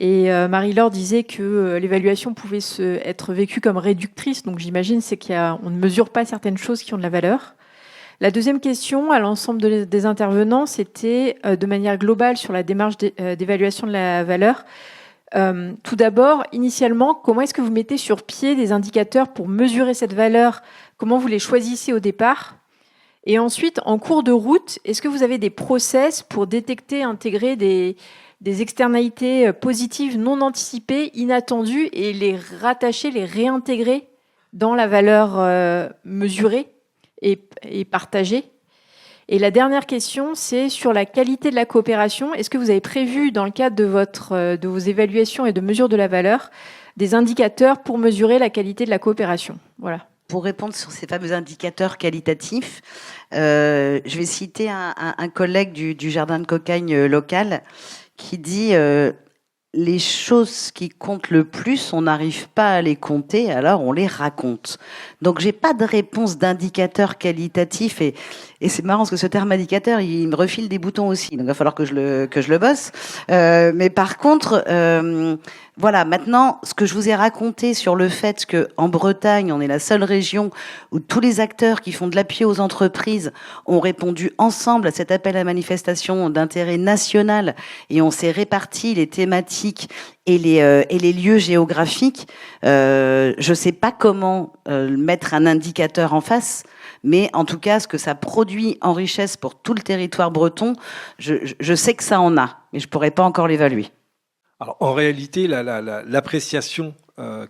Et Marie-Laure disait que l'évaluation pouvait être vécue comme réductrice, donc j'imagine c'est qu'on ne mesure pas certaines choses qui ont de la valeur. La deuxième question à l'ensemble des intervenants, c'était de manière globale sur la démarche d'évaluation de la valeur. Tout d'abord, initialement, comment est-ce que vous mettez sur pied des indicateurs pour mesurer cette valeur? Comment vous les choisissez au départ? Et ensuite, en cours de route, est-ce que vous avez des process pour détecter, intégrer des externalités positives non anticipées, inattendues, et les rattacher, les réintégrer dans la valeur mesurée et partagée? Et la dernière question, c'est sur la qualité de la coopération. Est-ce que vous avez prévu, dans le cadre de vos évaluations et de mesure de la valeur, des indicateurs pour mesurer la qualité de la coopération? Voilà. Pour répondre sur ces fameux indicateurs qualitatifs, je vais citer un collègue du jardin de cocagne local qui dit les choses qui comptent le plus, on n'arrive pas à les compter, alors on les raconte. Donc j'ai pas de réponse d'indicateur qualitatif et c'est marrant parce que ce terme indicateur, il me refile des boutons aussi, donc il va falloir que je le bosse. Mais par contre, voilà, maintenant, ce que je vous ai raconté sur le fait que en Bretagne, on est la seule région où tous les acteurs qui font de l'appui aux entreprises ont répondu ensemble à cet appel à manifestation d'intérêt national et on s'est réparti les thématiques et les lieux géographiques. Je sais pas comment mettre un indicateur en face, mais en tout cas, ce que ça produit en richesse pour tout le territoire breton, je sais que ça en a, mais je pourrais pas encore l'évaluer. Alors, en réalité, l'appréciation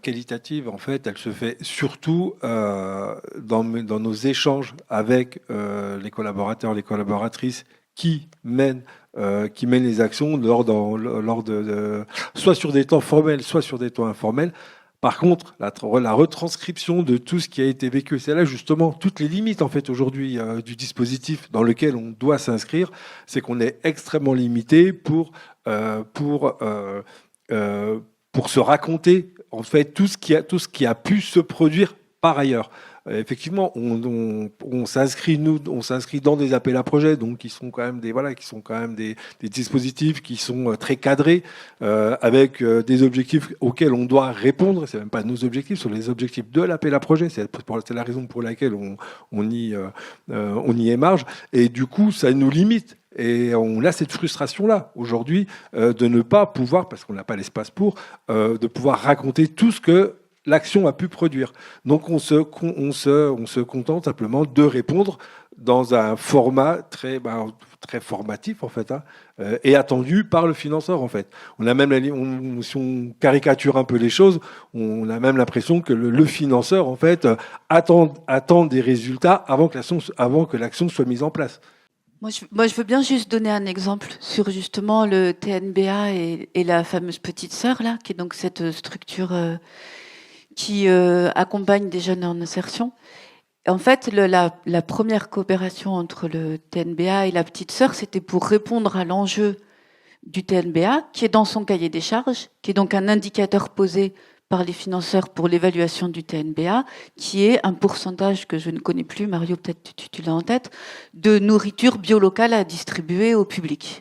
qualitative, en fait, elle se fait surtout dans nos échanges avec les collaborateurs, les collaboratrices qui mènent les actions lors de soit sur des temps formels, soit sur des temps informels. Par contre, la retranscription de tout ce qui a été vécu, c'est là justement toutes les limites en fait aujourd'hui du dispositif dans lequel on doit s'inscrire, c'est qu'on est extrêmement limité pour se raconter en fait tout ce qui a pu se produire par ailleurs. Effectivement, on s'inscrit dans des appels à projets, donc qui sont quand même des dispositifs qui sont très cadrés, avec des objectifs auxquels on doit répondre. C'est même pas nos objectifs, ce sont les objectifs de l'appel à projet. C'est la raison pour laquelle on y émarge. Et du coup, ça nous limite. Et on a cette frustration-là aujourd'hui de ne pas pouvoir, parce qu'on n'a pas l'espace pour, de pouvoir raconter tout ce que l'action a pu produire. Donc on se contente simplement de répondre dans un format très formatif en fait, et attendu par le financeur en fait. On a même, si on caricature un peu les choses, on a même l'impression que le financeur en fait attend des résultats avant que l'action soit mise en place. Moi, je veux bien juste donner un exemple sur justement le TNBA et la fameuse petite sœur là, qui est donc cette structure qui accompagne des jeunes en insertion. En fait, la première coopération entre le TNBA et la petite sœur, c'était pour répondre à l'enjeu du TNBA, qui est dans son cahier des charges, qui est donc un indicateur posé par les financeurs pour l'évaluation du TNBA, qui est un pourcentage que je ne connais plus, Mario, peut-être tu l'as en tête, de nourriture bio-locale à distribuer au public.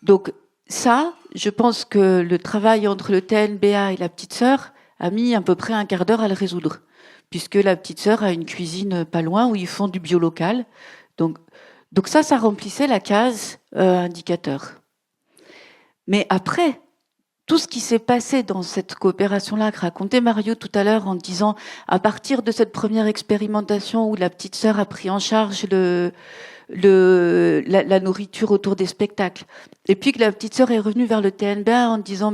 Donc ça, je pense que le travail entre le TNBA et la petite sœur a mis à peu près un quart d'heure à le résoudre, puisque la petite sœur a une cuisine pas loin où ils font du bio-local. Donc ça remplissait la case indicateur. Mais après, tout ce qui s'est passé dans cette coopération-là que racontait Mario tout à l'heure en disant à partir de cette première expérimentation où la petite sœur a pris en charge la nourriture autour des spectacles, et puis que la petite sœur est revenue vers le TNBA en disant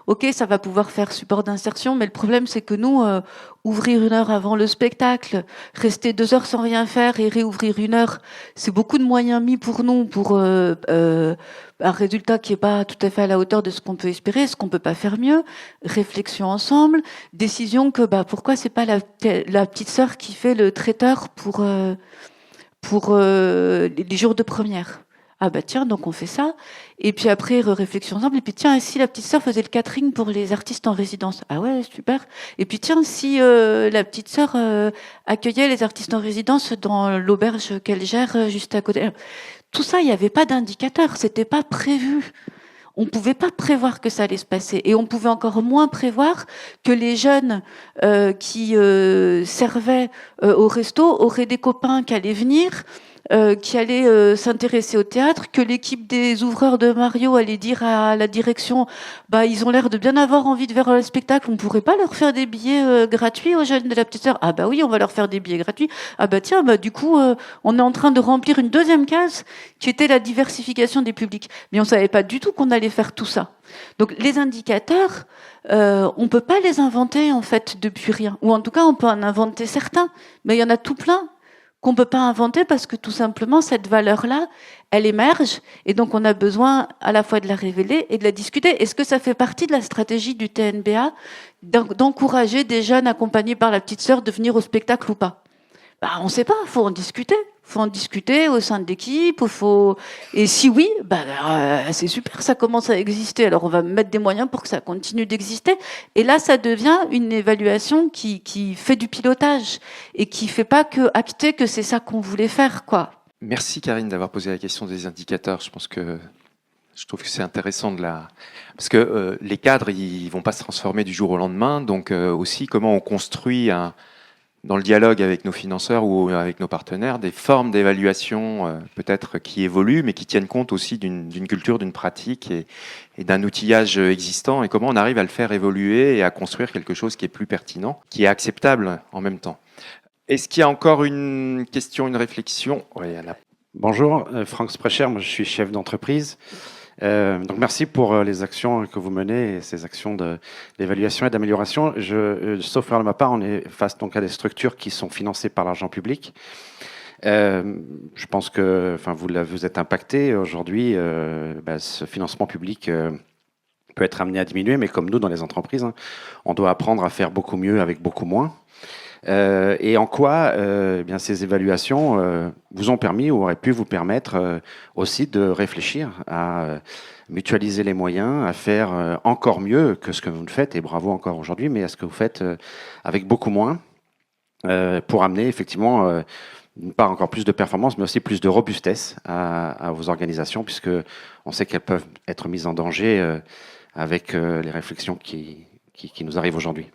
ok, ça va pouvoir faire support d'insertion, mais le problème c'est que nous ouvrir 1 heure avant le spectacle, rester 2 heures sans rien faire et réouvrir 1 heure, c'est beaucoup de moyens mis pour nous pour un résultat qui est pas tout à fait à la hauteur de ce qu'on peut espérer, ce qu'on peut pas faire mieux. Réflexion ensemble, décision que pourquoi c'est pas la petite sœur qui fait le traiteur pour les jours de première. Tiens, donc on fait ça. Et puis après, réflexion ensemble. Et puis tiens, si la petite sœur faisait le catering pour les artistes en résidence. Ah ouais, super. Et puis tiens, si la petite sœur accueillait les artistes en résidence dans l'auberge qu'elle gère juste à côté. Tout ça, il n'y avait pas d'indicateur. C'était pas prévu. On ne pouvait pas prévoir que ça allait se passer. Et on pouvait encore moins prévoir que les jeunes qui servaient au resto auraient des copains qui allaient venir, qui allaient s'intéresser au théâtre, que l'équipe des ouvreurs de Mario allait dire à la direction ils ont l'air de bien avoir envie de voir le spectacle, on ne pourrait pas leur faire des billets gratuits aux jeunes de la petite sœur. Oui, on va leur faire des billets gratuits. Tiens, du coup, on est en train de remplir une deuxième case qui était la diversification des publics. Mais on ne savait pas du tout qu'on allait faire tout ça. Donc les indicateurs, on ne peut pas les inventer en fait depuis rien. Ou en tout cas, on peut en inventer certains, mais il y en a tout plein qu'on ne peut pas inventer parce que tout simplement, cette valeur-là, elle émerge et donc on a besoin à la fois de la révéler et de la discuter. Est-ce que ça fait partie de la stratégie du TNBA d'encourager des jeunes accompagnés par la petite sœur de venir au spectacle ou pas ? On ne sait pas, il faut en discuter. Il faut en discuter au sein de l'équipe. Et si oui, c'est super, ça commence à exister. Alors on va mettre des moyens pour que ça continue d'exister. Et là, ça devient une évaluation qui fait du pilotage et qui fait pas que acter que c'est ça qu'on voulait faire, quoi. Merci Karine d'avoir posé la question des indicateurs. Je trouve que c'est intéressant parce que les cadres, ils vont pas se transformer du jour au lendemain. Donc aussi, comment on construit dans le dialogue avec nos financeurs ou avec nos partenaires, des formes d'évaluation peut-être qui évoluent, mais qui tiennent compte aussi d'une culture, d'une pratique et d'un outillage existant, et comment on arrive à le faire évoluer et à construire quelque chose qui est plus pertinent, qui est acceptable en même temps. Est-ce qu'il y a encore une question, une réflexion ? Oui, Bonjour, Franck Sprecher, moi je suis chef d'entreprise. Donc merci pour les actions que vous menez et ces actions d'évaluation et d'amélioration. Sauf erreur de ma part, on est face donc à des structures qui sont financées par l'argent public. Je pense que, vous êtes impacté aujourd'hui. Ce financement public peut être amené à diminuer, mais comme nous dans les entreprises, on doit apprendre à faire beaucoup mieux avec beaucoup moins. Et en quoi ces évaluations vous ont permis ou auraient pu vous permettre aussi de réfléchir à mutualiser les moyens, à faire encore mieux que ce que vous faites, et bravo encore aujourd'hui, mais à ce que vous faites avec beaucoup moins, pour amener effectivement d'une part encore plus de performance, mais aussi plus de robustesse à vos organisations, puisque on sait qu'elles peuvent être mises en danger avec les réflexions qui nous arrivent aujourd'hui.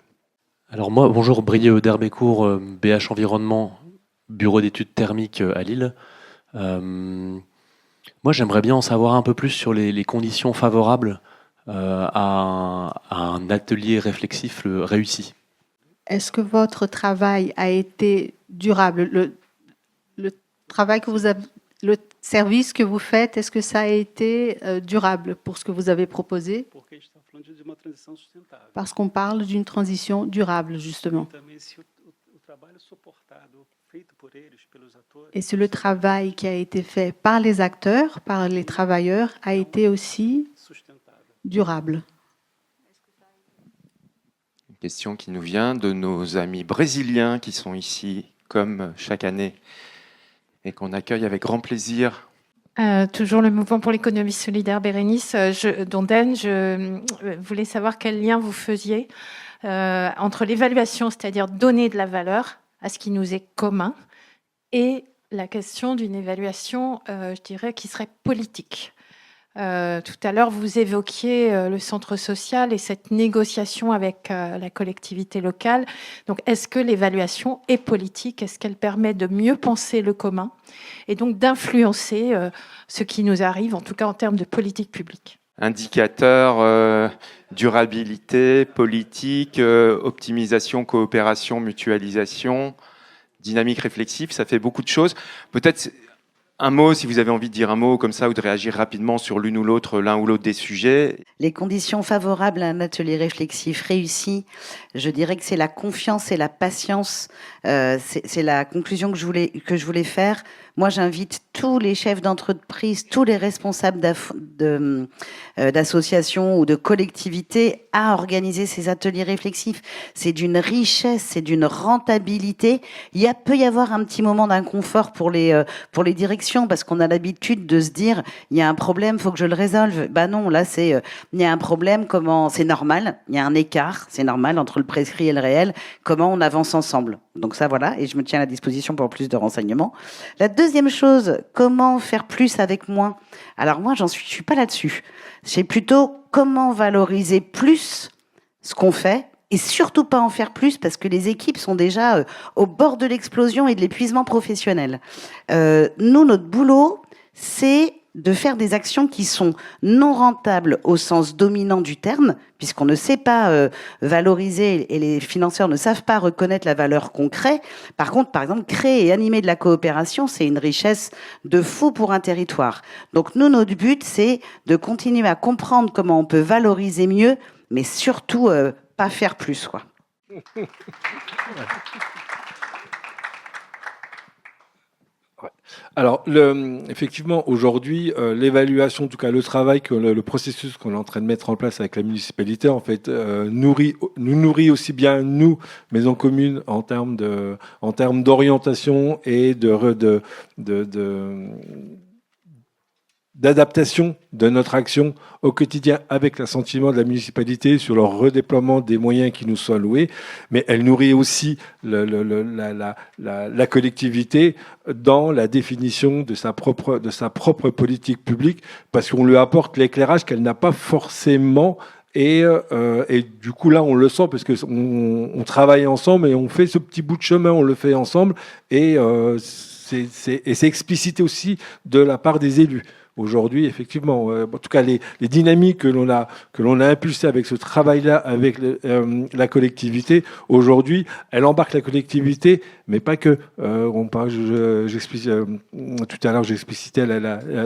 Alors moi, bonjour, Brieux d'Herbécourt, BH Environnement, bureau d'études thermiques à Lille. Moi, j'aimerais bien en savoir un peu plus sur les conditions favorables à un atelier réflexif réussi. est-ce que votre travail a été durable? Le travail que vous avez, le service que vous faites, est-ce que ça a été durable pour ce que vous avez proposé? Parce qu'on parle d'une transition durable, justement. Et si le travail qui a été fait par les acteurs, par les travailleurs, a été aussi durable? Une question qui nous vient de nos amis brésiliens qui sont ici, comme chaque année, et qu'on accueille avec grand plaisir. Toujours le mouvement pour l'économie solidaire, Bérénice Donden, je voulais savoir quel lien vous faisiez entre l'évaluation, c'est-à-dire donner de la valeur à ce qui nous est commun, et la question d'une évaluation, je dirais, qui serait politique. Tout à l'heure, vous évoquiez le centre social et cette négociation avec la collectivité locale. Donc, est-ce que l'évaluation est politique? Est-ce qu'elle permet de mieux penser le commun et donc d'influencer ce qui nous arrive, en tout cas en termes de politique publique? Indicateurs, durabilité, politique, optimisation, coopération, mutualisation, dynamique réflexive, ça fait beaucoup de choses. Peut-être un mot, si vous avez envie de dire un mot comme ça, ou de réagir rapidement sur l'un ou l'autre des sujets. Les conditions favorables à un atelier réflexif réussi, je dirais que c'est la confiance et la patience. C'est la conclusion que je voulais faire. Moi, j'invite tous les chefs d'entreprise, tous les responsables d'associations ou de collectivités à organiser ces ateliers réflexifs. C'est d'une richesse, c'est d'une rentabilité. Peut y avoir un petit moment d'inconfort pour les directions, parce qu'on a l'habitude de se dire il y a un problème, faut que je le résolve. Bah non, là c'est il y a un problème, comment c'est normal, il y a un écart, c'est normal entre le prescrit et le réel, comment on avance ensemble. Donc ça voilà, et je me tiens à la disposition pour plus de renseignements. La deuxième chose, comment faire plus avec moins? Alors moi je suis pas là-dessus. C'est plutôt comment valoriser plus ce qu'on fait, et surtout pas en faire plus, parce que les équipes sont déjà au bord de l'explosion et de l'épuisement professionnel. Nous, notre boulot, c'est de faire des actions qui sont non rentables au sens dominant du terme, puisqu'on ne sait pas valoriser et les financeurs ne savent pas reconnaître la valeur qu'on crée. Par contre, par exemple, créer et animer de la coopération, c'est une richesse de fou pour un territoire. Donc nous, notre but, c'est de continuer à comprendre comment on peut valoriser mieux, mais surtout pas faire plus, quoi. Alors, effectivement, aujourd'hui, l'évaluation, en tout cas le travail, le processus qu'on est en train de mettre en place avec la municipalité, en fait, nous nourrit aussi bien nous, maisons communes, en termes d'orientation et d'adaptation de notre action au quotidien avec l'assentiment de la municipalité sur le redéploiement des moyens qui nous sont alloués, mais elle nourrit aussi la collectivité dans la définition de sa propre politique publique, parce qu'on lui apporte l'éclairage qu'elle n'a pas forcément. Et du coup, là, on le sent, parce qu'on travaille ensemble et on fait ce petit bout de chemin, on le fait ensemble, et c'est explicité aussi de la part des élus. Aujourd'hui, effectivement, en tout cas, les dynamiques que l'on a impulsées avec ce travail-là, avec la collectivité, aujourd'hui, elle embarque la collectivité, mais pas que. Tout à l'heure, j'explicitais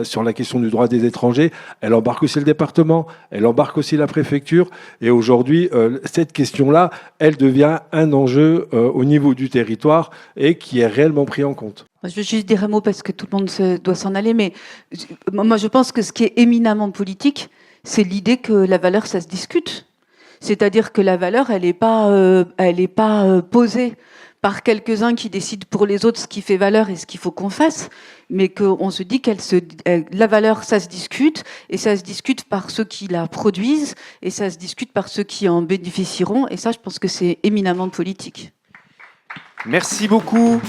sur la question du droit des étrangers. Elle embarque aussi le département, elle embarque aussi la préfecture. Et aujourd'hui, cette question-là, elle devient un enjeu au niveau du territoire et qui est réellement pris en compte. Je veux juste dire un mot parce que tout le monde doit s'en aller, mais moi je pense que ce qui est éminemment politique, c'est l'idée que la valeur, ça se discute. C'est-à-dire que la valeur, elle n'est pas posée par quelques-uns qui décident pour les autres ce qui fait valeur et ce qu'il faut qu'on fasse, mais qu'on se dit la valeur, ça se discute, et ça se discute par ceux qui la produisent, et ça se discute par ceux qui en bénéficieront, et ça, je pense que c'est éminemment politique. Merci beaucoup.